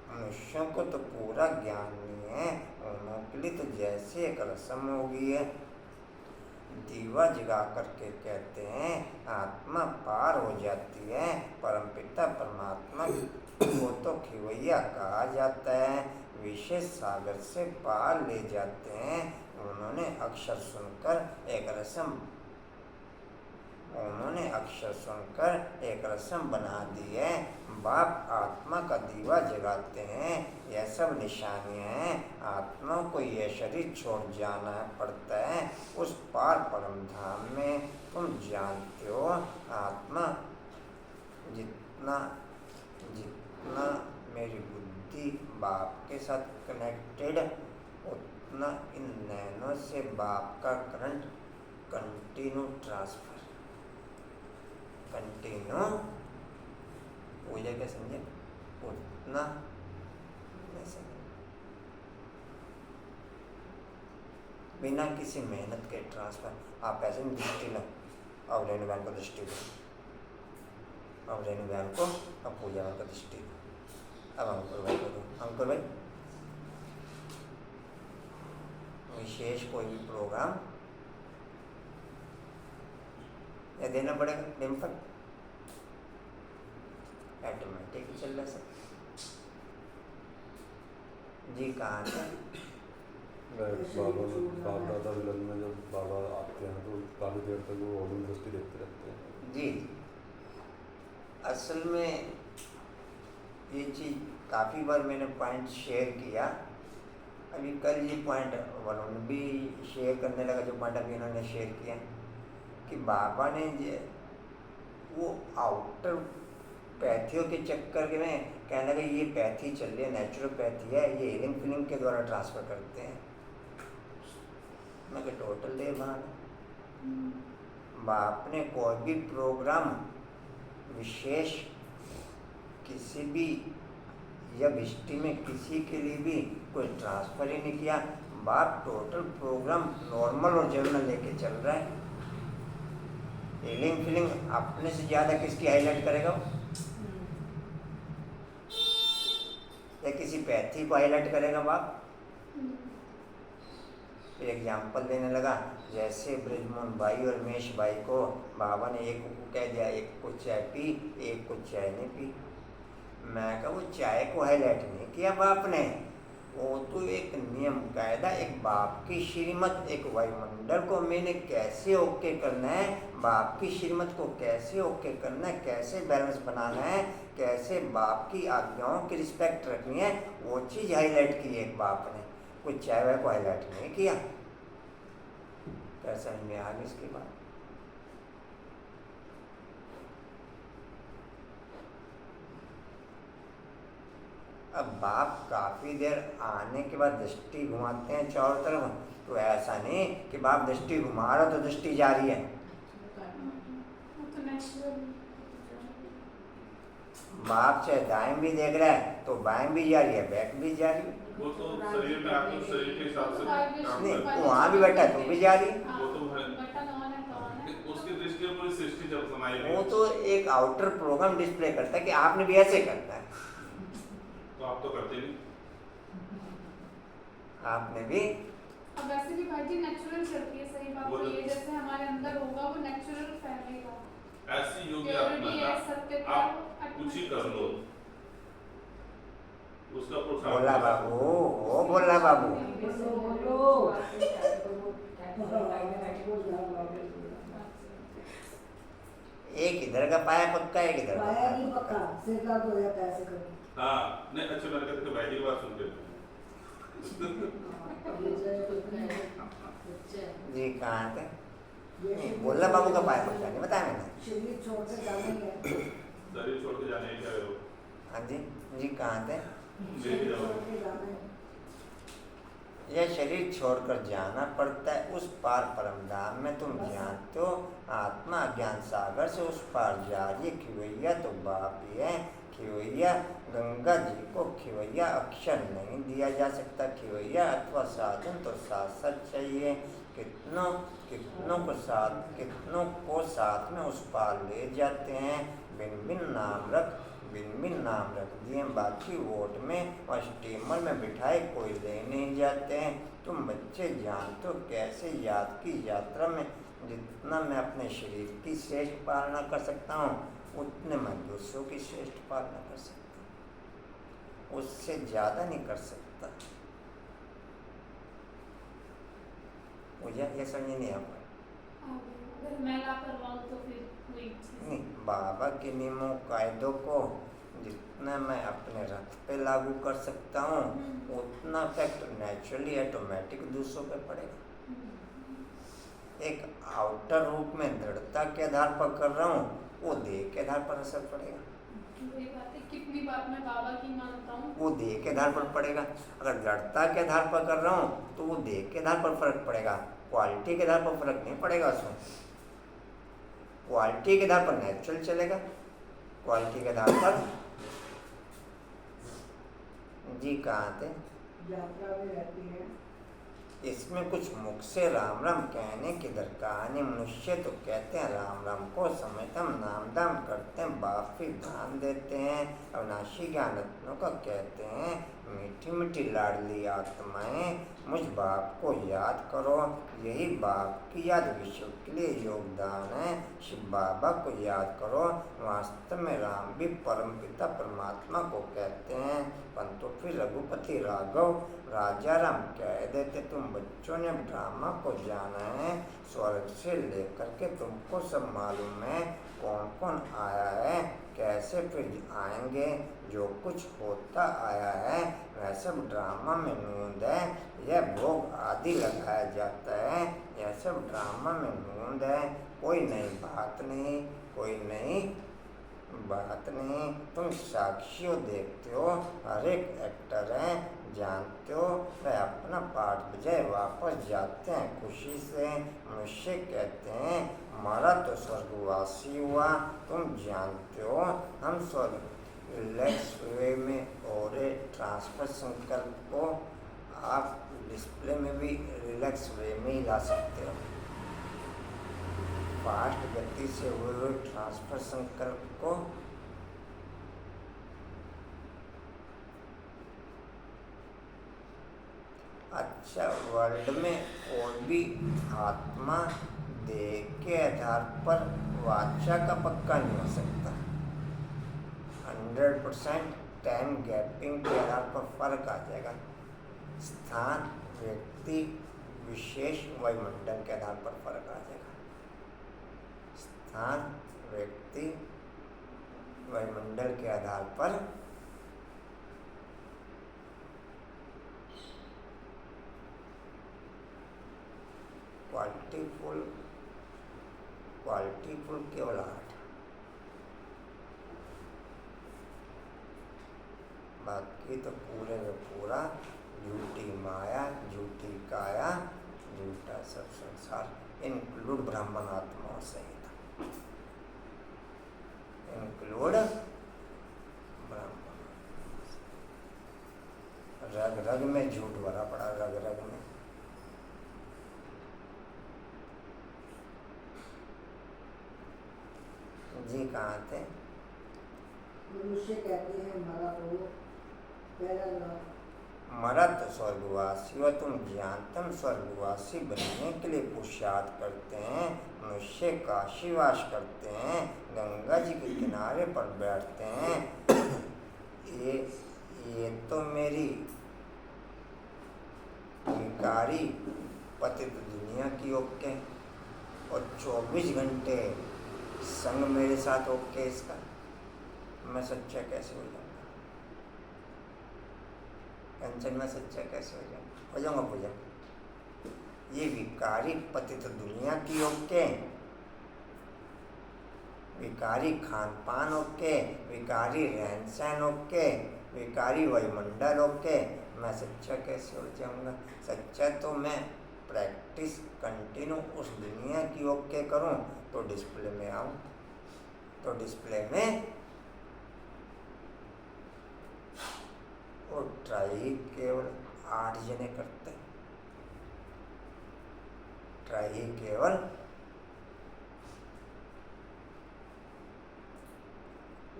मनुष्यों को तो पूरा ज्ञान नहीं है, उन्हों के लिए तो जैसे एक रस्म हो गई है। दीवा जगा करके कहते हैं आत्मा पार हो जाती है। परमपिता परमात्मा को तो खिवैया कहा जाता है, विशेष सागर से पार ले जाते हैं। उन्होंने अक्षर सुनकर एक रस्म उन्होंने अक्षर सुनकर एक रस्म बना दी है। बाप आत्मा का दीवा जगाते हैं। यह सब निशानियां हैं। आत्मा को यह शरीर छोड़ जाना पड़ता है उस पार परम धाम में। तुम जानते हो आत्मा जितना जितना मेरी बुद्धि बाप के साथ कनेक्टेड, उतना इन नैनों से बाप का करंट कंटिन्यू ट्रांसफर, कंटिन्यू पूजा क्या समझे, उतना नहीं समझे। बिना किसी मेहनत के ट्रांसफर। आप ऐसे में दृष्टि लो, अब रेणु बहन को दृष्टि दो, अब रेणु बहन को, अब पूजा बहन को दृष्टि दो, अब अंकुर भाई को दो। अंकुर भाई विशेष कोई भी प्रोग्राम या देना पड़ेगा डिम्पल, ऑटोमेटिक चल रहा सब। जी कहाँ है बाबा दादा विलन में जब बाबा आते हैं तो काफ़ी देर तक वो ओम दृष्टि देखते रहते हैं। जी असल में ये चीज़ काफ़ी बार मैंने पॉइंट शेयर किया। अभी कल ये पॉइंट वरुण भी शेयर करने लगा, जो पॉइंट अभी इन्होंने शेयर किया कि बाबा ने वो आउटर पैथियों के चक्कर में कहने लगा ये पैथी चल रही है, नेचुरोपैथी है, ये हीलिंग फीलिंग के द्वारा ट्रांसफ़र करते हैं। मैं टोटल दे बाप ने कोई भी प्रोग्राम विशेष किसी भी या हिस्ट्री में किसी के लिए भी कोई ट्रांसफ़र ही नहीं किया। बाप टोटल प्रोग्राम नॉर्मल और जनरल लेके चल रहा है। हीलिंग फीलिंग अपने से ज़्यादा किसकी हाईलाइट करेगा वो, या किसी पैथी को हाईलाइट करेगा बाप। फिर एग्जाम्पल देने लगा, जैसे ब्रिजमोहन भाई और रमेश भाई को बाबा ने एक को कह दिया एक को चाय पी, एक को चाय नहीं पी। मैं कहा वो चाय को हाईलाइट नहीं किया बाप ने, वो तो एक नियम कायदा, एक बाप की श्रीमत, एक वायुमंडल को मैंने कैसे ओके करना है, बाप की श्रीमत को कैसे ओके करना है, कैसे बैलेंस बनाना है, कैसे बाप की आज्ञाओं की रिस्पेक्ट रखनी है, वो चीज़ हाईलाइट की है बाप ने। कोई चाय वाय को हाईलाइट नहीं किया। क्या समझ में आ गई इसके बाद? अब बाप काफ़ी देर आने के बाद दृष्टि घुमाते हैं चारों तरफ, तो ऐसा नहीं कि बाप दृष्टि घुमा रहा तो दृष्टि जा रही है। बाप चाहे दाएं भी देख रहा है तो बाएं भी जा रही है, बैक भी जा रही है। वो तो शरीर में आपको शरीर के हिसाब से काम नहीं, करता है। वो वहाँ भी बैठा तो भी जा रही है। वो तो है, उसकी दृष्टि में पूरी सृष्टि जब समाई हुई। वो तो एक आउटर प्रोग्राम डिस्प्ले करता है कि आपने भी ऐसे करना है, तो आप तो करते नहीं। आपने भी। अब वैसे भी भाई जी नेचुरल चलती है, सही बात है, ये जैसे हमारे अंदर होगा वो नेचुरल फैलेगा। ऐसी योगी प्योरिटी है, आत्मा सत्यता, आप कुछ ही कर लो, उसका पुरुषार्थ बोला बाबू, वो बोला बाबू। एक इधर का पाया पक्का, एक इधर का पाया नहीं पक्का। पक्का, सिर दर्द हो जाता है ऐसे करके। हाँ नहीं, अच्छा मैंने कहते भाई जी की बात सुनते हैं। जी कहाँ थे? नहीं, बोला बाबू का पाया पक्का नहीं बताया मैंने। शरीर छोड़ कर जाने है। शरीर छोड़ के जाने क्या हो? हाँ जी, जी कहाँ थे? ले जाओ। छोड़ के जाना है। यह शरीर छोड़कर जाना पड़ता है उस पार परम धाम में। तुम जानते हो आत्मा ज्ञान सागर से उस पार जा रही है। खिवैया तो बाप ही है। खिवैया गंगा जी को खिवैया अक्षर नहीं दिया जा सकता। खिवैया अथवा साधन तो साथ चाहिए। कितनों कितनों को साथ में उस पार ले जाते हैं। बिन बिन नाम रख दिए, बाकी वोट में और स्टीमर में बिठाए कोई ले नहीं जाते हैं। तुम बच्चे जानते हो कैसे याद की यात्रा में जितना मैं अपने शरीर की श्रेष्ठ पालना कर सकता हूँ, उतने मैं दूसरों की श्रेष्ठ पालना कर सकता हूँ, उससे ज़्यादा नहीं कर सकता। मुझे ये समझ नहीं आ पाया। अगर मैं ला करवाऊँ तो फिर वही चीज़। नहीं, बाबा के नियमों कायदों को जितना मैं अपने रक्त पे लागू कर सकता हूँ उतना इफेक्ट नेचुरली ऑटोमेटिक दूसरों पे पड़ेगा। एक आउटर रूप में दृढ़ता के आधार पर कर रहा हूँ, वो देह के आधार पर असर पड़ेगा। वही बात है, कितनी बात मैं बाबा की मानता हूँ, वो देह के आधार पर पड़ेगा। अगर दृढ़ता के आधार पर कर रहा हूँ तो वो देह के आधार पर फर्क पड़ेगा, क्वालिटी के आधार पर फर्क नहीं पड़ेगा। उसमें क्वालिटी के आधार पर नेचुरल चलेगा, क्वालिटी के आधार पर जी कहाँ थे? यात्रा में रहती है। इसमें कुछ मुख से राम राम कहने की दरकार नहीं। मनुष्य तो कहते हैं राम राम को समझते हम नाम दाम करते हैं, बाप भी दान देते हैं, अविनाशी ज्ञान रत्नों का कहते हैं। मीठी मीठी लाडली आत्माएं मुझ बाप को याद करो, यही बाप की याद विश्व के लिए योगदान है। शिव बाबा को याद करो। वास्तव में राम भी परमपिता परमात्मा को कहते हैं, परंतु फिर रघुपति राघव राजा राम कह देते। तुम बच्चों ने ड्रामा को जाना है, स्वर्ग से लेकर के तुमको सब मालूम है कौन कौन आया है, कैसे फिर आएंगे। जो कुछ होता आया है वह सब ड्रामा में नूंद है। यह भोग आदि लगाया जाता है, यह सब ड्रामा में नूंद है। कोई नई बात नहीं, कोई नई बात नहीं। तुम साक्षियों देखते हो, हर एक एक्टर है, जानते हो वह अपना पार्ट बजाय वापस जाते हैं खुशी से। मनुष्य कहते हैं हमारा तो स्वर्गवासी हुआ, तुम जानते हो हम स्वर्ग रिलैक्स वे में और ट्रांसफर संकल्प को आप डिस्प्ले में भी रिलैक्स वे में ही ला सकते हो। फास्ट गति से हुए ट्रांसफर संकल्प को अच्छा वर्ल्ड में और भी आत्मा देह के आधार पर वाचा का पक्का नहीं हो सकता। 100% टाइम गैपिंग के आधार पर फर्क आ जाएगा। स्थान व्यक्ति विशेष वायुमंडल के आधार पर फर्क आ जाएगा। स्थान व्यक्ति वायुमंडल के आधार पर क्वालिटीफुल केवल 8, बाकी तो पूरे में पूरा झूठी माया, झूठी काया, झूठा सब संसार, इंक्लूड ब्राह्मणात्माओं सहित, इंक्लूड ब्राह्मण। रग रग में झूठ भरा पड़ा, रग रग में। जी कहाँ थे? मनुष्य कहते हैं मरा तो पहला लाभ। मरा तो स्वर्गवासी हो, तुम जानतम स्वर्गवासी बनने के लिए पुरुषार्थ करते हैं। मनुष्य काशीवास करते हैं, गंगा जी के किनारे पर बैठते हैं। ये तो मेरी विकारी पतित दुनिया की ओके, और 24 घंटे संग मेरे साथ ओके। इसका मैं सच्चा कैसे हो जाऊंगा? कंचन में सच्चा कैसे हो जाऊंगा पूजा? ये विकारी पतित दुनिया की ओके, विकारी खान पान ओके, विकारी रहन सहन ओके, विकारी वायुमंडल ओके। मैं सच्चा कैसे हो जाऊंगा? सच्चा तो मैं प्रैक्टिस कंटिन्यू उस दुनिया की ओके करूं तो डिस्प्ले में आऊं, तो डिस्प्ले में वो ट्राई केवल 8 जने करते हैं। ट्राई केवल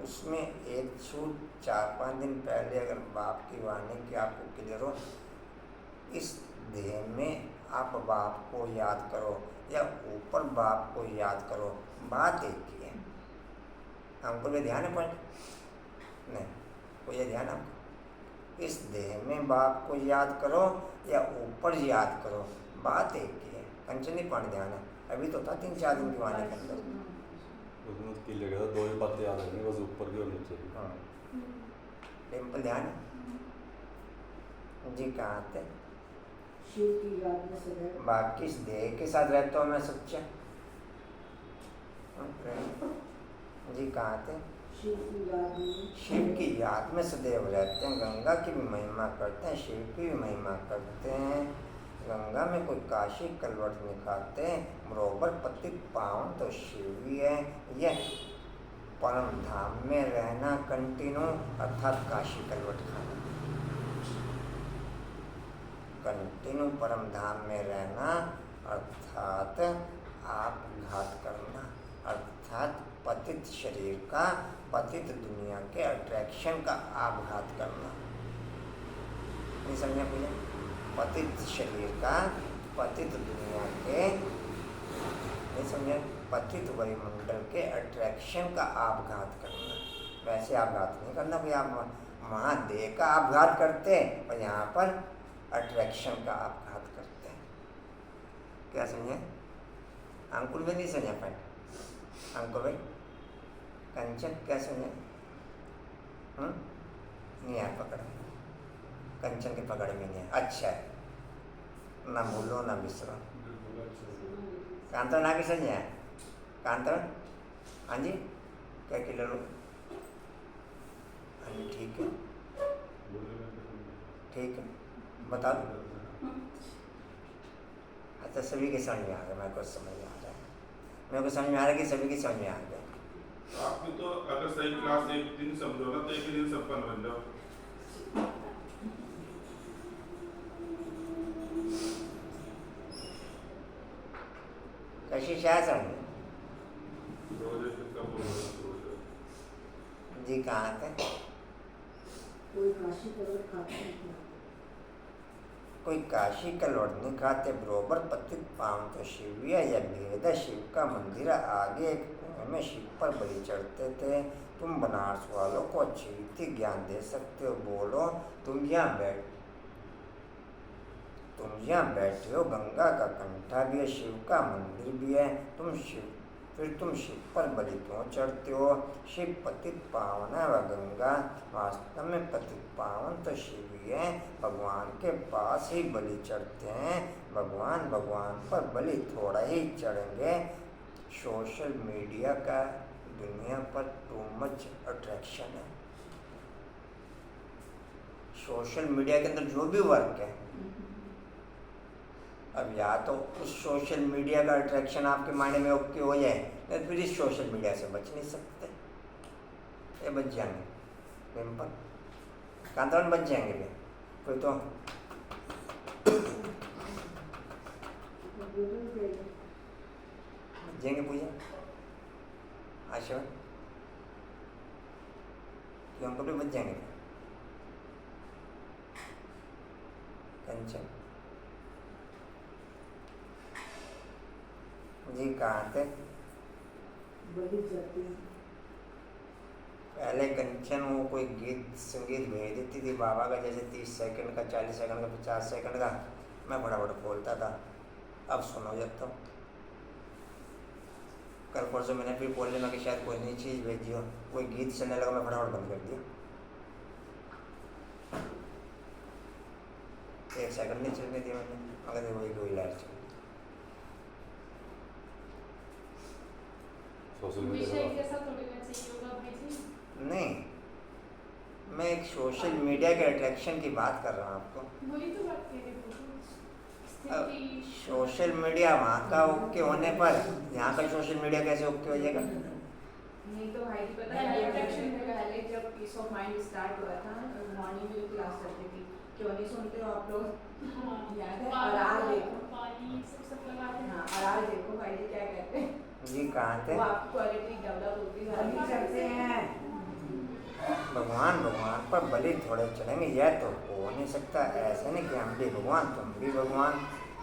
उसमें एक छूट 4-5 दिन पहले अगर बाप की वाणी की आपको क्लियर हो, इस देह में आप बाप को याद करो या ऊपर बाप को याद करो, बात एक ही है। हमको भी ध्यान है पॉइंट नहीं, कोई ये ध्यान आपको? इस देह में बाप को याद करो या ऊपर याद करो, बात एक ही है। कंचन ही पानी ध्यान है, अभी तो था 3-4 दिन के आने के अंदर। उसमें किले के साथ 2 ही पत्ते याद रहेंगे, बस ऊपर की और नीचे की। हाँ टेम्पल ध्यान है जी। कहाँ थे? शिव की याद में सदैव बाकी इस देह के साथ रहता हूँ मैं सच्चा जी। कहाँ थे? शिव की याद में शिव की याद में सदैव रहते हैं, गंगा की भी महिमा करते हैं, शिव की भी महिमा करते हैं। गंगा में कोई काशी कलवट नहीं खाते, बरोबर पतित पावन तो शिव ही है। यह परम धाम में रहना कंटिन्यू अर्थात काशी कलवट खाना, कंटिन्यू परम धाम में रहना अर्थात आप घात करना, अर्थात पतित शरीर का, पतित दुनिया के अट्रैक्शन का आपघात करना। नहीं समझा भैया? पतित शरीर का, पतित दुनिया के, नहीं समझा? पतित वायुमंडल के अट्रैक्शन का आपघात करना। वैसे आपघात नहीं करना भैया, आप महादेह का आपघात करते हैं और यहाँ पर अट्रैक्शन का आपघात करते हैं। क्या समझे? अंकुर भी नहीं समझा पाए? अंकुर भाई कंचन क्या समझे? नहीं आया पकड़, कंचन के पकड़ में नहीं है। अच्छा है, ना भूलो ना बिसरो। कांतन ना किसे नहीं आया? कांतन हाँ जी क्या किलो लो? हाँ जी ठीक है, ठीक है बता दो। अच्छा सभी के समझ में आ गया, मेरे को समझ में आ रहा है, मेरे को समझ में आ रहा है कि सभी की समझ में आ गया। आपने तो अगर सही क्लास एक दिन समझो ना तो एक दिन सबका बन जाओ। कशिश है समझे जी? कहाँ थे? कोई काशी कलवट खाते नहीं। कोई काशी कलवट नहीं खाते, बरोबर पतित पावन तो शिव है। यह भेद है, शिव का मंदिर आगे एक कुएं में शिव पर बलि चढ़ते थे। तुम बनारस वालों को अच्छी रीति ज्ञान दे सकते हो, बोलो तुम यहाँ बैठे हो, गंगा का कंठा भी है, शिव का मंदिर भी है, तुम शिव पर बलि क्यों चढ़ते हो? शिव पतित पावन है व गंगा वास्तव में पतित पावन तो शिव ही है। भगवान के पास ही बलि चढ़ते हैं, भगवान पर बलि थोड़ा ही चढ़ेंगे। सोशल मीडिया का दुनिया पर टू मच अट्रैक्शन है। सोशल मीडिया के अंदर जो भी वर्क है, अब या तो उस सोशल मीडिया का अट्रैक्शन आपके माइंड में ओके हो जाए, तो फिर इस सोशल मीडिया से बच नहीं सकते। ये बच जाएंगे सिंपल, कांतवन बच जाएंगे भैया कोई तो। जाएंगे पूजा आशा क्यों हमको भी बच जाएंगे कंचन जी। कहाँ थे? बलि चढ़ती है। पहले कंचन वो कोई गीत संगीत भेज देती थी बाबा का, जैसे 30 सेकंड का, 40 सेकंड का, 50 सेकंड का, मैं फटाफट बोलता था। अब सुनो जाता हूँ। कल परसों मैंने फिर बोलने में कि शायद कोई नई चीज़ भेजी हो, कोई गीत चलने लगा, मैं फटाफट बंद कर दिया। 1 सेकंड नहीं चलने दिया मैंने, मगर वही लाइट चल। सोशल मीडिया विषय का जैसा थोड़ी ना चाहिए होगा भाई जी। नहीं, मैं एक सोशल मीडिया के अट्रैक्शन की बात कर रहा हूँ आपको। वही तो बात कह रही हूँ। अब स्थिति सोशल मीडिया वहाँ का ओके होने पर यहाँ का सोशल मीडिया कैसे ओके हो जाएगा? नहीं तो भाई जी पता है अट्रैक्शन में पहले जब पीस ऑफ माइंड स्टार्ट हुआ था, मॉर्निंग में क्लास चलती थी, क्यों नहीं सुनते हो आप लोग? याद है? और आज देखो पानी सब लगाते हैं। हाँ, और आज देखो भाई जी क्या कहते हैं, जी कहाँ थे? वो आपकी क्वालिटी डेवलप होती जा रही बलि चढ़ते हैं। भगवान पर बलि थोड़े चढ़ेंगे, यह तो हो नहीं सकता। ऐसे नहीं कि हम भी भगवान तुम भी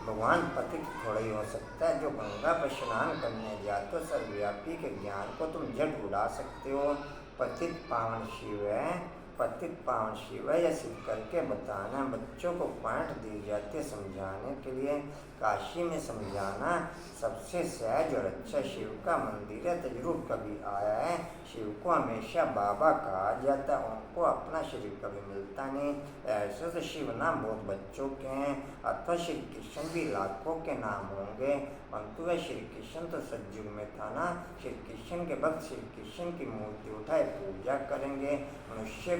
भगवान पतित थोड़ा ही हो सकता है। जो गंगा पर स्नान करने जाते हो, सर्वव्यापी के ज्ञान को तुम झट उड़ा सकते हो। पतित पावन शिव है पतित पावन शिव या सिद्ध करके बताना। बच्चों को पॉइंट दी जाती है समझाने के लिए। काशी में समझाना सबसे सहज और अच्छा शिव का मंदिर है, तो जरूर कभी आया है। शिव को हमेशा बाबा कहा जाता है, उनको अपना शरीर कभी मिलता नहीं। ऐसे तो शिव नाम बहुत बच्चों के हैं, अथवा श्री कृष्ण भी लाखों के नाम होंगे, परंतु वह श्री कृष्ण तो सतयुग में था ना। श्री कृष्ण के भक्त श्री कृष्ण की मूर्ति उठाए पूजा करेंगे, मनुष्य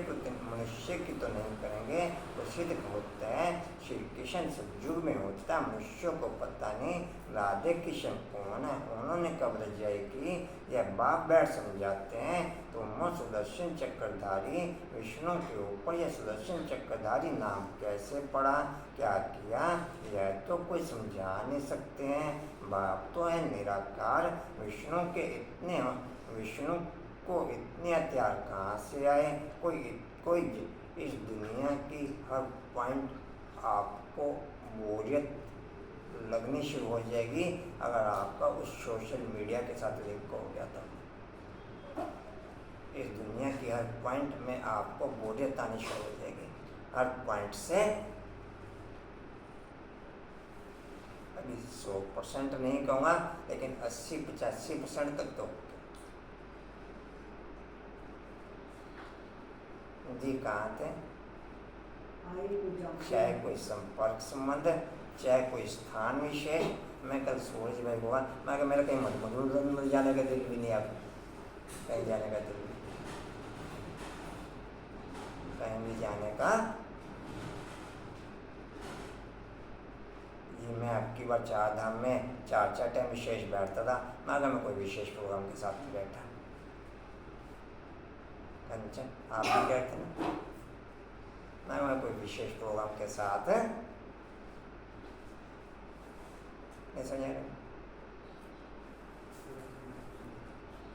की तो नहीं करेंगे। तो सिद्ध होता है श्री कृष्ण सतयुग में होता है, मनुष्यों को पता नहीं राधे कृष्ण कौन है, उन्होंने कब रजाई की, यह बाप बैठ समझाते हैं। तो वो सुदर्शन चक्रधारी विष्णु के ऊपर यह सुदर्शन चक्रधारी नाम कैसे पड़ा, क्या किया, यह तो कोई समझा नहीं सकते हैं। बाप तो है निराकार, विष्णु को इतने हथियार कहाँ से आए। कोई इस दुनिया की हर पॉइंट आपको बोरियत लगनी शुरू हो जाएगी अगर आपका उस सोशल मीडिया के साथ लिंक हो गया तो। इस दुनिया की हर पॉइंट में आपको बोरियत आनी शुरू हो जाएगी। हर पॉइंट से अभी 100% नहीं कहूँगा, लेकिन 80-85% तक तो। जी कहाँ थे? चाहे कोई संपर्क संबंध, चाहे कोई स्थान विशेष। मैं कल सूरज भाई हुआ, मैं कहा मेरा कहीं मधुर जाने का दिल भी नहीं, आप कहीं जाने का दिल भी, कहीं भी जाने का। ये मैं आपकी बार 4 धाम में 4 टाइम विशेष बैठता था। मैं कहा मैं कोई विशेष प्रोग्राम के साथ नहीं बैठा। कंचन आप भी बैठते ना, मैं कोई विशेष प्रोग्राम के साथ नहीं समझ रहे।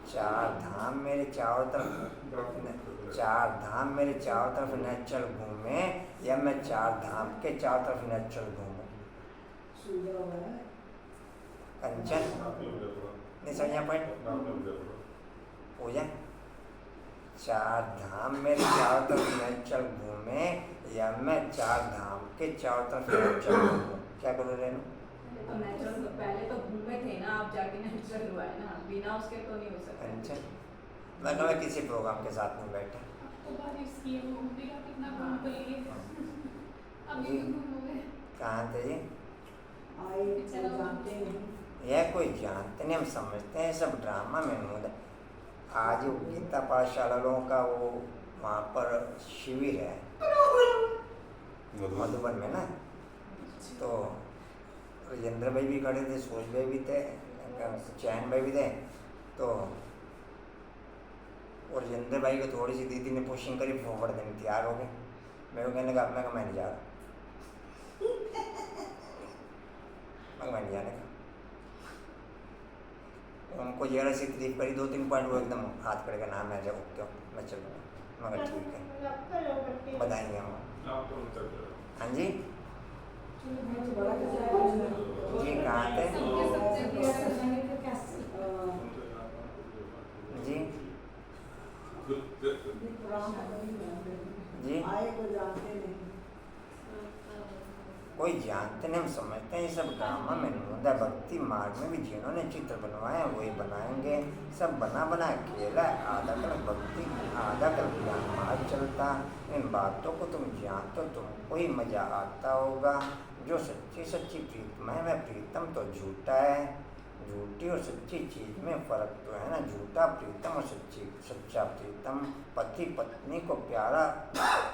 4 धाम मेरे चारों तरफ, 4 धाम मेरे चारों तरफ न चल घूमे, या मैं 4 धाम के चारों तरफ न चल घूमूं। कंचन नहीं समझा पॉइंट पूजा। 4 धाम मेरे चारों तरफ न चल घूमे, या मैं 4 धाम के चारों तरफ न चल घूमूं। क्या करूँ रेनू? तो नेचुरल तो पहले तो घूमे थे ना, आप जाके नेचुरल हुआ है ना, बिना उसके तो नहीं हो सकता। अच्छा, मैं किसी प्रोग्राम के साथ नहीं बैठा। तो बारिश की है, वो मेरा कितना काम कर लिए अभी तो घूम हो गए। कहाँ थे ये? जानते नहीं, यह कोई जानते नहीं, हम समझते हैं सब ड्रामा में मूड। आज वो गीता पाठशाला लोगों का वो वहाँ पर शिविर है मधुबन में ना, तो राजेंद्र भाई भी खड़े थे, सूरज भाई भी थे, चैन भाई भी थे। तो और राजेंद्र भाई को थोड़ी सी दीदी ने पुशिंग करी, फोफड़ देने तैयार हो गए। मेरे को कहने का मैं नहीं जा रहा, मैं नहीं जाने का। उनको जरा सी तकलीफ करी, 2-3 पॉइंट वो एकदम हाथ खड़े का नाम है, जब क्यों मैं चलूँगा, मगर ठीक है बताएंगे हम। हाँ जी जी कहाँ थे जी जी कोई जानते नहीं, हम समझते हैं ये सब ड्रामा में नूंदा। भक्ति मार्ग में भी जिन्होंने चित्र बनवाए हैं वही बनाएंगे। सब बना खेला है, आधा कल भक्ति आधा कल ज्ञान मार्ग चलता। इन बातों को तुम जानते हो, तुमको ही मज़ा आता होगा। जो सच्ची प्रीतम है वह प्रीतम तो झूठा है। झूठी और सच्ची चीज़ में फ़र्क तो है ना। झूठा प्रीतम और सच्चा प्रीतम। पति पत्नी को प्यारा,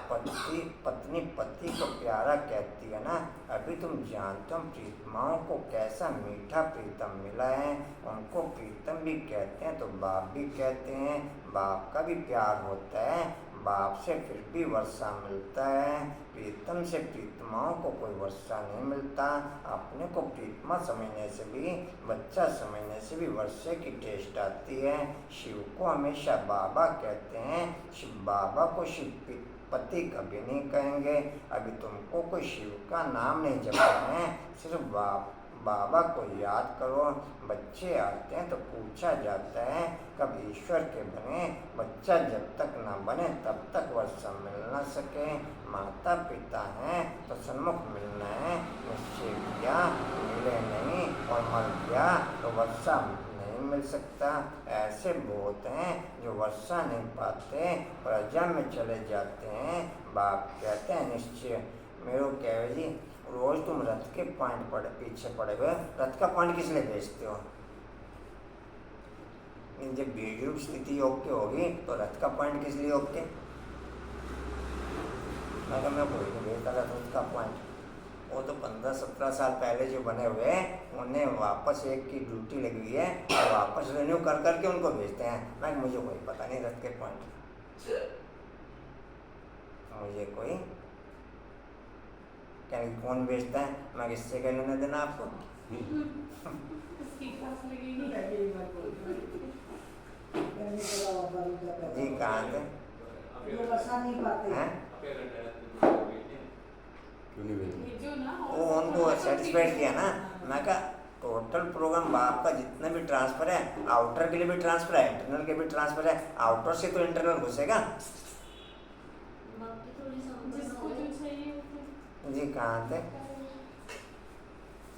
पत्नी पति को प्यारा कहती है ना। अभी तुम जानते हो प्रीतमाओं को कैसा मीठा प्रीतम मिला है। उनको प्रीतम भी कहते हैं तो बाप भी कहते हैं। बाप का भी प्यार होता है, बाप से फिर भी वर्षा मिलता है। प्रीतम से प्रीतमाओं को कोई वर्षा नहीं मिलता। अपने को प्रीतमा समझने से भी, बच्चा समझने से भी वर्षे की टेस्ट आती है। शिव को हमेशा बाबा कहते हैं। शिव बाबा को शिव पति कभी नहीं कहेंगे। अभी तुमको कोई शिव का नाम नहीं जपना है, सिर्फ बाबा को याद करो। बच्चे आते हैं तो पूछा जाता है कब ईश्वर के बने। बच्चा जब तक न बने तब तक वर्षा मिल न सके। माता पिता हैं तो सन्मुख मिलना है। निश्चय किया मिले नहीं और मर गया तो वर्षा नहीं मिल सकता। ऐसे बहुत हैं जो वर्षा नहीं पाते, प्रजा में चले जाते हैं। बाप कहते हैं निश्चय। मेरे को कहे जी रोज तुम रथ के पॉइंट पीछे पड़े हुए, रथ का पॉइंट किस लिए बेचते हो? जब बीज रूप स्थिति योग की होगी तो रथ का पॉइंट किस लिए योग के? मैं कोई नहीं बेचता रथ का पॉइंट। वो तो 15-17 साल पहले जो बने हुए हैं उन्हें वापस एक की ड्यूटी लगी हुई है और वापस रिन्यू कर करके उनको भेजते हैं। मैं मुझे कोई पता नहीं रथ के पॉइंट, मुझे कोई क्या कौन बेचता है, मैं किससे क्या लेना देना आपको? जी कहाँ थे? वो वर्षा नहीं पाते हैं? क्यों नहीं भेजे? वो उनको सेटिस्फाइड किया ना। मैं कहा टोटल प्रोग्राम बाप का जितना भी ट्रांसफर है, आउटर के लिए भी ट्रांसफर है, इंटरनल के भी ट्रांसफर है। आउटर से तो इंटरनल घुसेगा। जी कहाँ थे?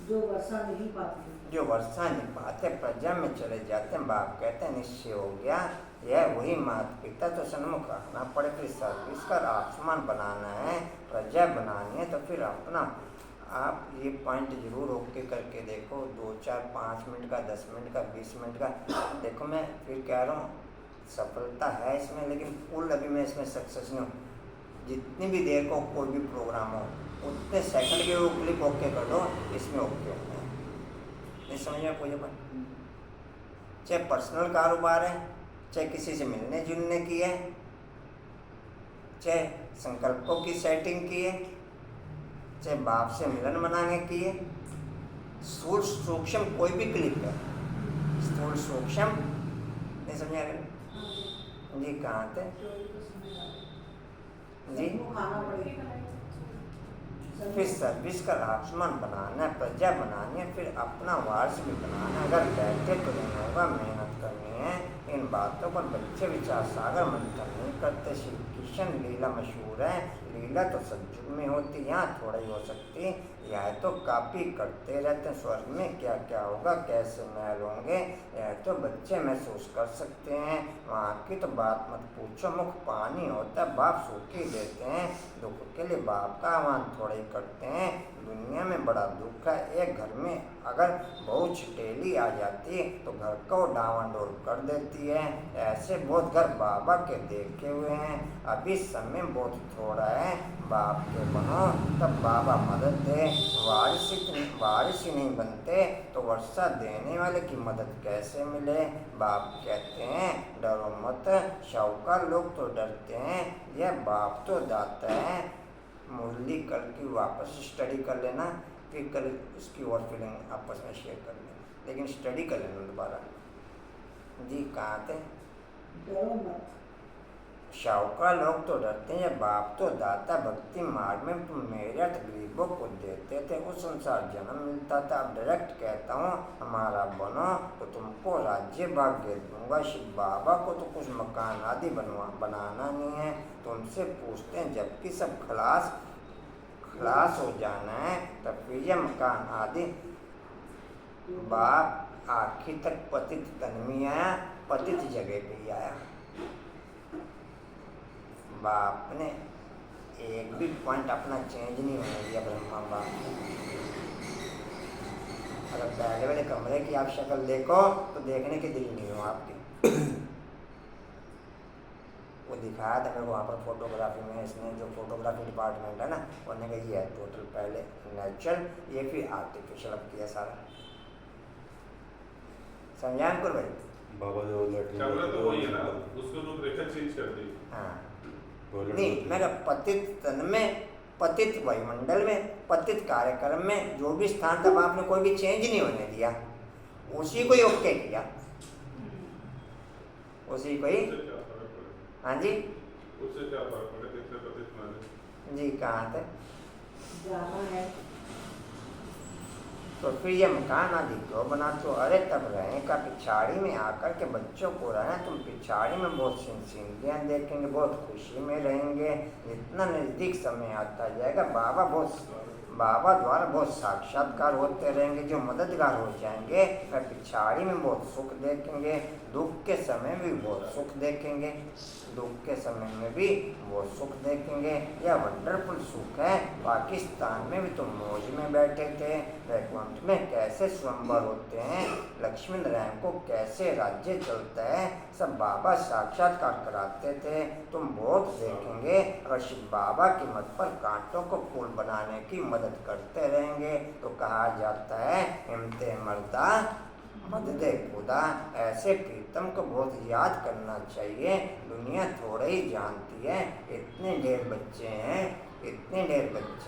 जो वर्षा नहीं पाते जो वर्षा नहीं पाते प्रजा में चले जाते हैं। बाप कहते हैं निश्चय हो गया यह वही माता पिता तो सन्मुख रखना पड़े। फिर सर्विस कर आसमान बनाना है, प्रजा बनानी है तो फिर अपना आप ये पॉइंट जरूर ओके करके देखो। 2, 4, 5 मिनट का, 10 मिनट का, 20 मिनट का देखो। मैं फिर कह रहा हूँ सफलता है इसमें, लेकिन फुल अभी मैं इसमें सक्सेस नहीं हूँ। जितनी भी देर को कोई भी प्रोग्राम हो उतने सेकंड के वो क्लिप ओके कर दो, इसमें ओके होता है। नहीं समझ में कोई बात? चाहे पर्सनल कारोबार है, चाहे किसी से मिलने जुलने की है, चाहे संकल्पों की सेटिंग की है, चाहे बाप से मिलन मनाने की है, स्थूल सूक्ष्म कोई भी क्लिप है, स्थूल सूक्ष्म नहीं समझा रहे जी? कहाँ थे जी? खाना पड़ेगा। फिर सर्विस का आसमान बनाना है, प्रजा बनानी है, फिर अपना वार्स भी बनाना है। अगर बैठे तो नहीं होगा, मेहनत करनी है। इन बातों पर बच्चे विचार सागर मंथन नहीं करते। श्री कृष्ण लीला मशहूर है। लीला तो सतयुग में होती, यहाँ थोड़ा ही हो सकती। यह तो कापी करते रहते हैं। स्वर्ग में क्या क्या होगा, कैसे महल होंगे, यह तो बच्चे महसूस कर सकते हैं। वहाँ की तो बात मत पूछो, मुख पानी होता है, बाप सूख ही देते हैं। दुख के लिए बाप का आह्वान थोड़ा ही करते हैं। दुनिया में बड़ा दुख है। एक घर में अगर बहुत छिटेली आ जाती है तो घर को डावाडोल कर देती है। ऐसे बहुत घर बाबा के देखे हुए हैं। अभी समय बहुत थोड़ा है, बाप के बनो तब बाबा मदद दे। वारिस ही नहीं बनते तो वर्षा देने वाले की मदद कैसे मिले? बाप कहते हैं डरो मत, शाहूकार लोग तो डरते हैं, यह बाप तो दाता है। मुरली कल की वापस स्टडी कर लेना, फिर कल उसकी और फीलिंग आपस में शेयर कर लेना, लेकिन स्टडी कर लेना दोबारा। जी कहाँ थे? डरो मत। शाहूकार लोग तो डरते हैं, बाप तो दाता। भक्ति मार्ग में तुम मेरे गरीबों को देते थे, उस अनुसार जन्म मिलता था। अब डायरेक्ट कहता हूँ हमारा बनो तो तुमको राज्य भाग्य दूंगा। शिव बाबा को तो कुछ मकान आदि बनाना नहीं है। तुमसे पूछते हैं जबकि सब खलास हो जाना है तब फिर यह मकान आदि। बाप आखिर तक पतित तन में आया, पतित जगह पे ही आया। बाप ने एक भी पॉइंट अपना चेंज नहीं होने दिया ब्रह्मा बाप ने। अगर पहले वाले कमरे की आप शक्ल देखो तो देखने के दिल नहीं हो आपके। वो दिखाया था मेरे को वहाँ पर फोटोग्राफी में, इसने जो फोटोग्राफी डिपार्टमेंट है ना, उन्होंने कहा ये है टोटल पहले नेचुरल, ये फिर आर्टिफिशियल अब किया सारा। समझा अंकुर भाई? बाबा जो कैमरा तो वही है ना, उसको रूपरेखा चेंज कर दी। हाँ नहीं, मैं पतित तन में, पतित वायुमंडल में, पतित कार्यक्रम में जो भी स्थान था आपने कोई भी चेंज नहीं होने दिया, उसी को ही ओके किया, उसी को ही। हाँ जी उससे क्या फर्क पड़े? कितने पतित माने? जी कहाँ थे? जाना है तो फिर ये मकान आदि क्यों बनाते हो? अरे तब रहेगा पिछाड़ी में आकर के बच्चों को रहना, तुम पिछाड़ी में बहुत सीनरियाँ देखेंगे, बहुत खुशी में रहेंगे। जितना नज़दीक समय आता जाएगा बाबा द्वारा बहुत साक्षात्कार होते रहेंगे, जो मददगार हो जाएंगे। वह पिछाड़ी में बहुत सुख देखेंगे, दुख के समय में भी बहुत सुख देखेंगे, दुख के समय में भी बहुत सुख देखेंगे। यह वंडरफुल सुख है। पाकिस्तान में भी तुम मौज में बैठे थे, वैकुंठ में कैसे स्वयंवर होते हैं, लक्ष्मी नारायण को कैसे राज्य चलता है, सब बाबा साक्षात्कार कराते थे। तुम बहुत देखेंगे। अगर शिव बाबा की मत पर कांटों को फूल बनाने की मदद करते रहेंगे तो कहा जाता है हिम्मते मर्दा मददे खुदा। ऐसे प्रीतम को बहुत याद करना चाहिए। दुनिया थोड़ा ही जानती है। इतने ढेर बच्चे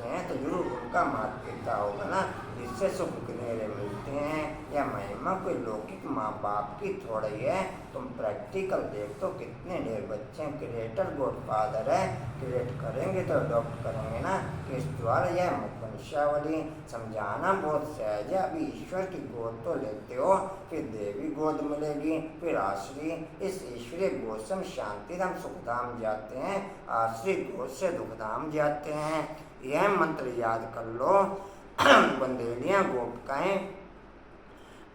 हैं तो जरूर उनका माता पिता होगा ना, जिससे सुख गिनेरे मिलते हैं। या महिमा कोई लौकिक माँ बाप की थोड़ा ही है। तुम प्रैक्टिकल देख तो कितने ढेर बच्चे हैं। क्रिएटर गॉड फादर है, क्रिएट करेंगे तो अडॉप्ट करेंगे ना। किस द्वारा यह वंशावली समझाना बहुत सहज है। अभी ईश्वर की गोद तो लेते हो, फिर देवी गोद मिलेगी, फिर आश्री। इस ईश्वरीय गोद से हम शांतिधाम सुखधाम जाते हैं, आश्री गोद से दुखधाम जाते हैं। यह मंत्र याद कर लो। बंदेलियाँ गोपिकाएं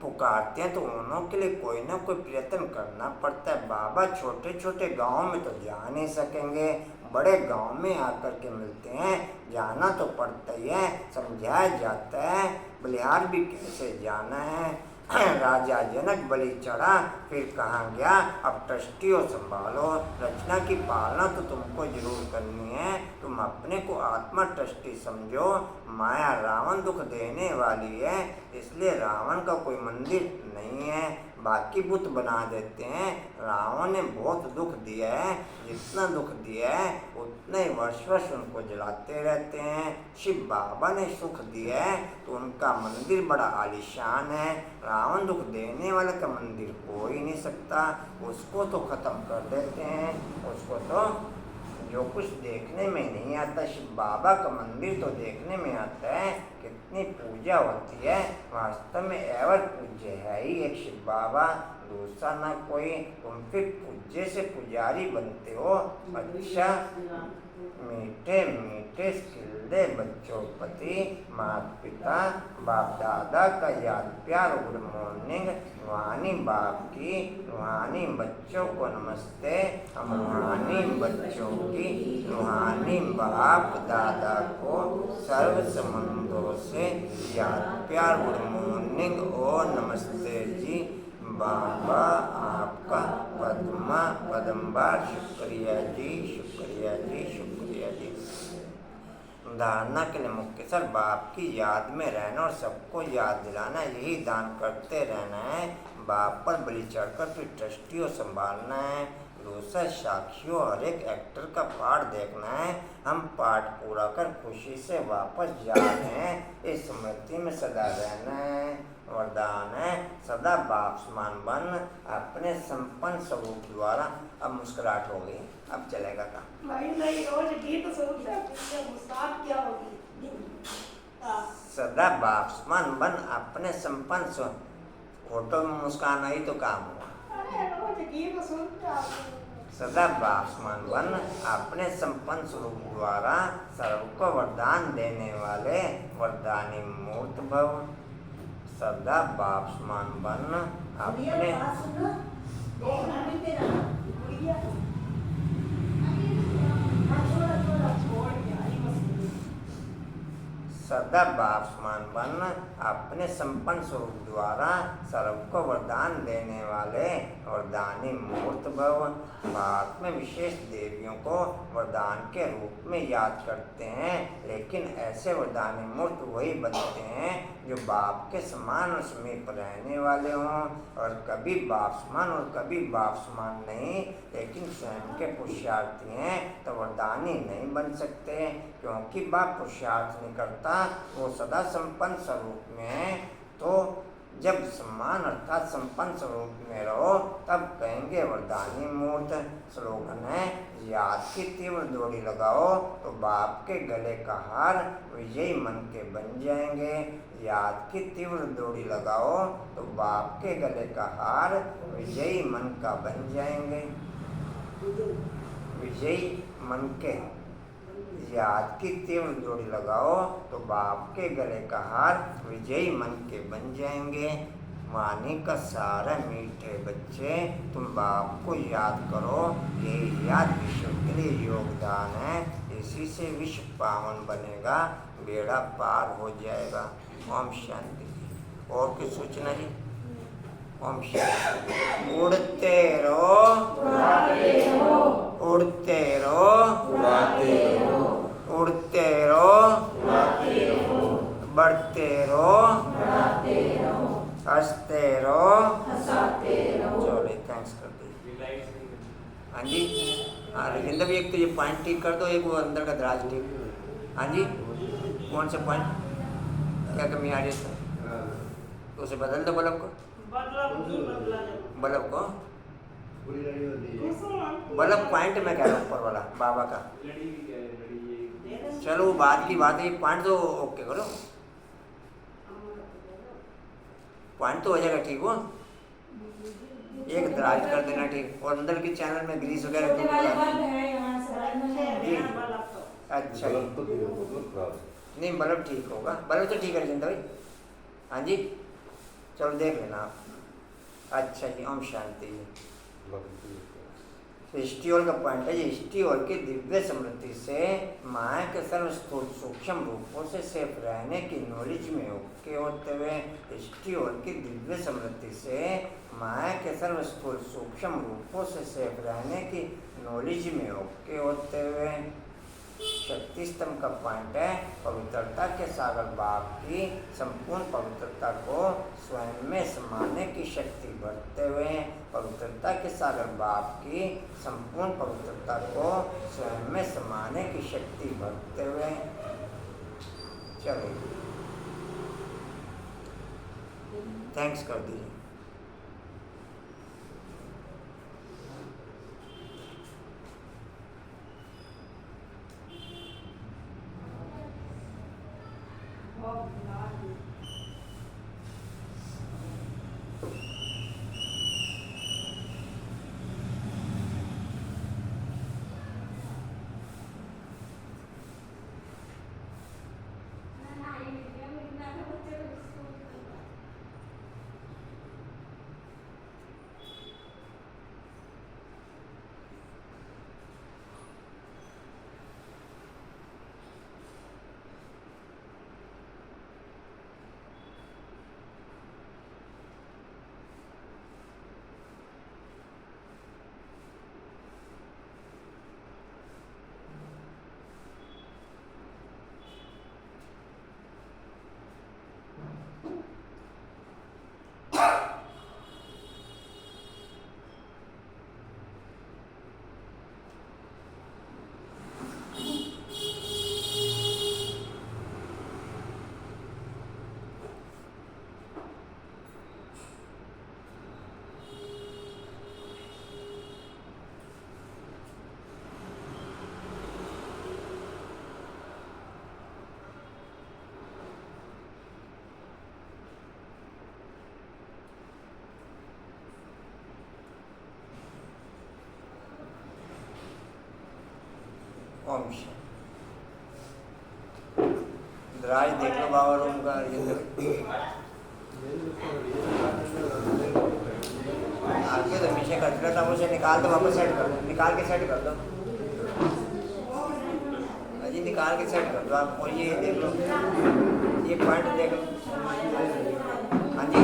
पुकारते हैं तो उन्हों के लिए कोई ना कोई प्रयत्न करना पड़ता है। बाबा छोटे छोटे गाँव में तो जा नहीं सकेंगे, बड़े गांव में आकर के मिलते हैं, जाना तो पड़ता ही है। समझाया जाता है बलिहार भी कैसे जाना है। राजा जनक बलि चढ़ा, फिर कहाँ गया, अब ट्रस्टियों संभालो। रचना की पालना तो तुमको जरूर करनी है। तुम अपने को आत्मा ट्रस्टी समझो। माया रावण दुख देने वाली है, इसलिए रावण का कोई मंदिर नहीं है, बाकी बुत बना देते हैं। रावण ने बहुत दुख दिया है, जितना दुख दिया है उतने वर्ष उनको जलाते रहते हैं। शिव बाबा ने सुख दिया है तो उनका मंदिर बड़ा आलीशान है। रावण दुख देने वाले का मंदिर हो ही नहीं सकता, उसको तो ख़त्म कर देते हैं। उसको तो जो कुछ देखने में नहीं आता, शिव बाबा का मंदिर तो देखने में आता है। कितनी पूजा होती है, वास्तव में एवर पूज्य है ही एक शिव बाबा, दूसरा ना कोई। तुम फिर पूज्य से पुजारी बनते हो। अच्छा, मीठे मीठे खिलदे बच्चों प्रति माता पिता बाप दादा का याद प्यार। Good morning. रूहानी बाप की, रूहानी बच्चों को नमस्ते। हम रूहानी बच्चों की, रूहानी बाप दादा को सर्व संबंधों से याद प्यार। गुड मॉर्निंग और नमस्ते जी। बाबा आपका पद्मबार शुक्रिया जी, शुक्रिया जी, शुक्रिया जी। धारणा के लिए मुख्य सर बाप की याद में रहना और सबको याद दिलाना, यही दान करते रहना है। बाप पर बलि चढ़कर फिर ट्रस्टियों संभालना है। दूसरा साक्षियों हर एक एक्टर का पार्ट देखना है। हम पार्ट पूरा कर खुशी से वापस जा रहे हैं। इस स्मृति में सदा रहना है। वरदान है सदा बाप समान बन अपने संपन्न स्वरूप द्वारा। अब मुस्कुराहट हो गई, अब चलेगा काम। भाई नहीं, रोज गीत सुनते हैं, मुस्कुराहट क्या होगी? सदा बाप समान बन अपने संपन्न फोटो में मुस्कान आई तो काम हुआ। अरे रोज गीत सुनते हैं। सदा बाप समान बन अपने संपन्न स्वरूप द्वारा सर्व को वरदान देने वाले वरदानी मूर्त भव। सदा बाप समान बन अपने सदा बाप समान बन अपने संपन्न स्वरूप द्वारा सर्व को वरदान देने वाले वरदानी मूर्त भव। भारत में विशेष देवियों को वरदान के रूप में याद करते हैं, लेकिन ऐसे वरदानी मूर्त वही बनते हैं जो बाप के समान और समीप रहने वाले हों, और कभी बाप समान और कभी बाप समान नहीं, लेकिन स्वयं के पुरुषार्थी हैं तो वरदानी नहीं बन सकते, क्योंकि बाप पुरुषार्थ नहीं करता, वो सदा संपन्न स्वरूप में है। तो जब सम्मान अर्थात संपन्न स्वरूप में रहो तब कहेंगे वरदानी मूर्त। स्लोगन है याद की तीव्र दौड़ी लगाओ तो बाप के गले का हार विजयी मन के बन जाएंगे। याद की तीव्र दौड़ी लगाओ तो बाप के गले का हार विजयी मन का बन जाएंगे। विजयी मन के याद की तीव्र जोड़ी लगाओ तो बाप के गले का हार विजयी मन के बन जाएंगे। वाणी का सारा मीठे बच्चे तुम बाप को याद करो, ये याद विश्व के लिए योगदान है। इसी से विश्व पावन बनेगा, बेड़ा पार हो जाएगा। ओम शांति। और कुछ सूचना जी? ओम शांति। उड़ते रहो, उड़ते रहो, उड़ते रहो, बढ़ते रहो, हंसते रहो, चलो थैंक्स कर दीजिए। हाँ जी, हाँ राजेंद्र भी एक तो ये पॉइंट ठीक कर दो, एक वो अंदर का दराज ठीक। हाँ जी, कौन सा पॉइंट क्या कमी आ रही है? तो उसे बदल दो बल्ब को, बल्ब को बल्ब पॉइंट में कह रहा हूँ ऊपर वाला बाबा का। चलो वो बात की बात है, पॉइंट तो ओके करो, पॉइंट तो हो जाएगा ठीक। हो एक दराज कर देना ठीक, और अंदर के चैनल में ग्रीस वगैरह जी। अच्छा नहीं बल्ब ठीक होगा, बल्ब तो ठीक है राजेंद्र भाई। हाँ जी चलो देख लेना आप। अच्छा जी ओम शांति। हिस्ट्रियोल का पॉइंट है, हिस्ट्रियोल की दिव्य समृद्धि से माया के सर्व स्थूल सूक्ष्म रूपों से सेफ रहने की नॉलेज में ओके होते हुए, हिस्ट्रियोल की दिव्य समृद्धि से माया के सर्व स्थूल सूक्ष्म रूपों से सेफ रहने की नॉलेज में ओके होते हुए। शक्ति स्तंभ का पॉइंट है पवित्रता के सागर बाप की संपूर्ण पवित्रता को स्वयं में समाने की शक्ति बढ़ते हुए। पवित्रता के सागर बाप की संपूर्ण पवित्रता को स्वयं में समाने की शक्ति बढ़ते हुए। चलिए थैंक्स कर दीजिए। ओम दराज देख लो बाबा रूम का। आगे तो पीछे कचरा था, मुझे निकाल दो, वापस सेट कर दो, निकाल के सेट कर दो अजी, निकाल के सेट कर दो आप। और ये देख लो, ये पॉइंट देख लो। हाँ जी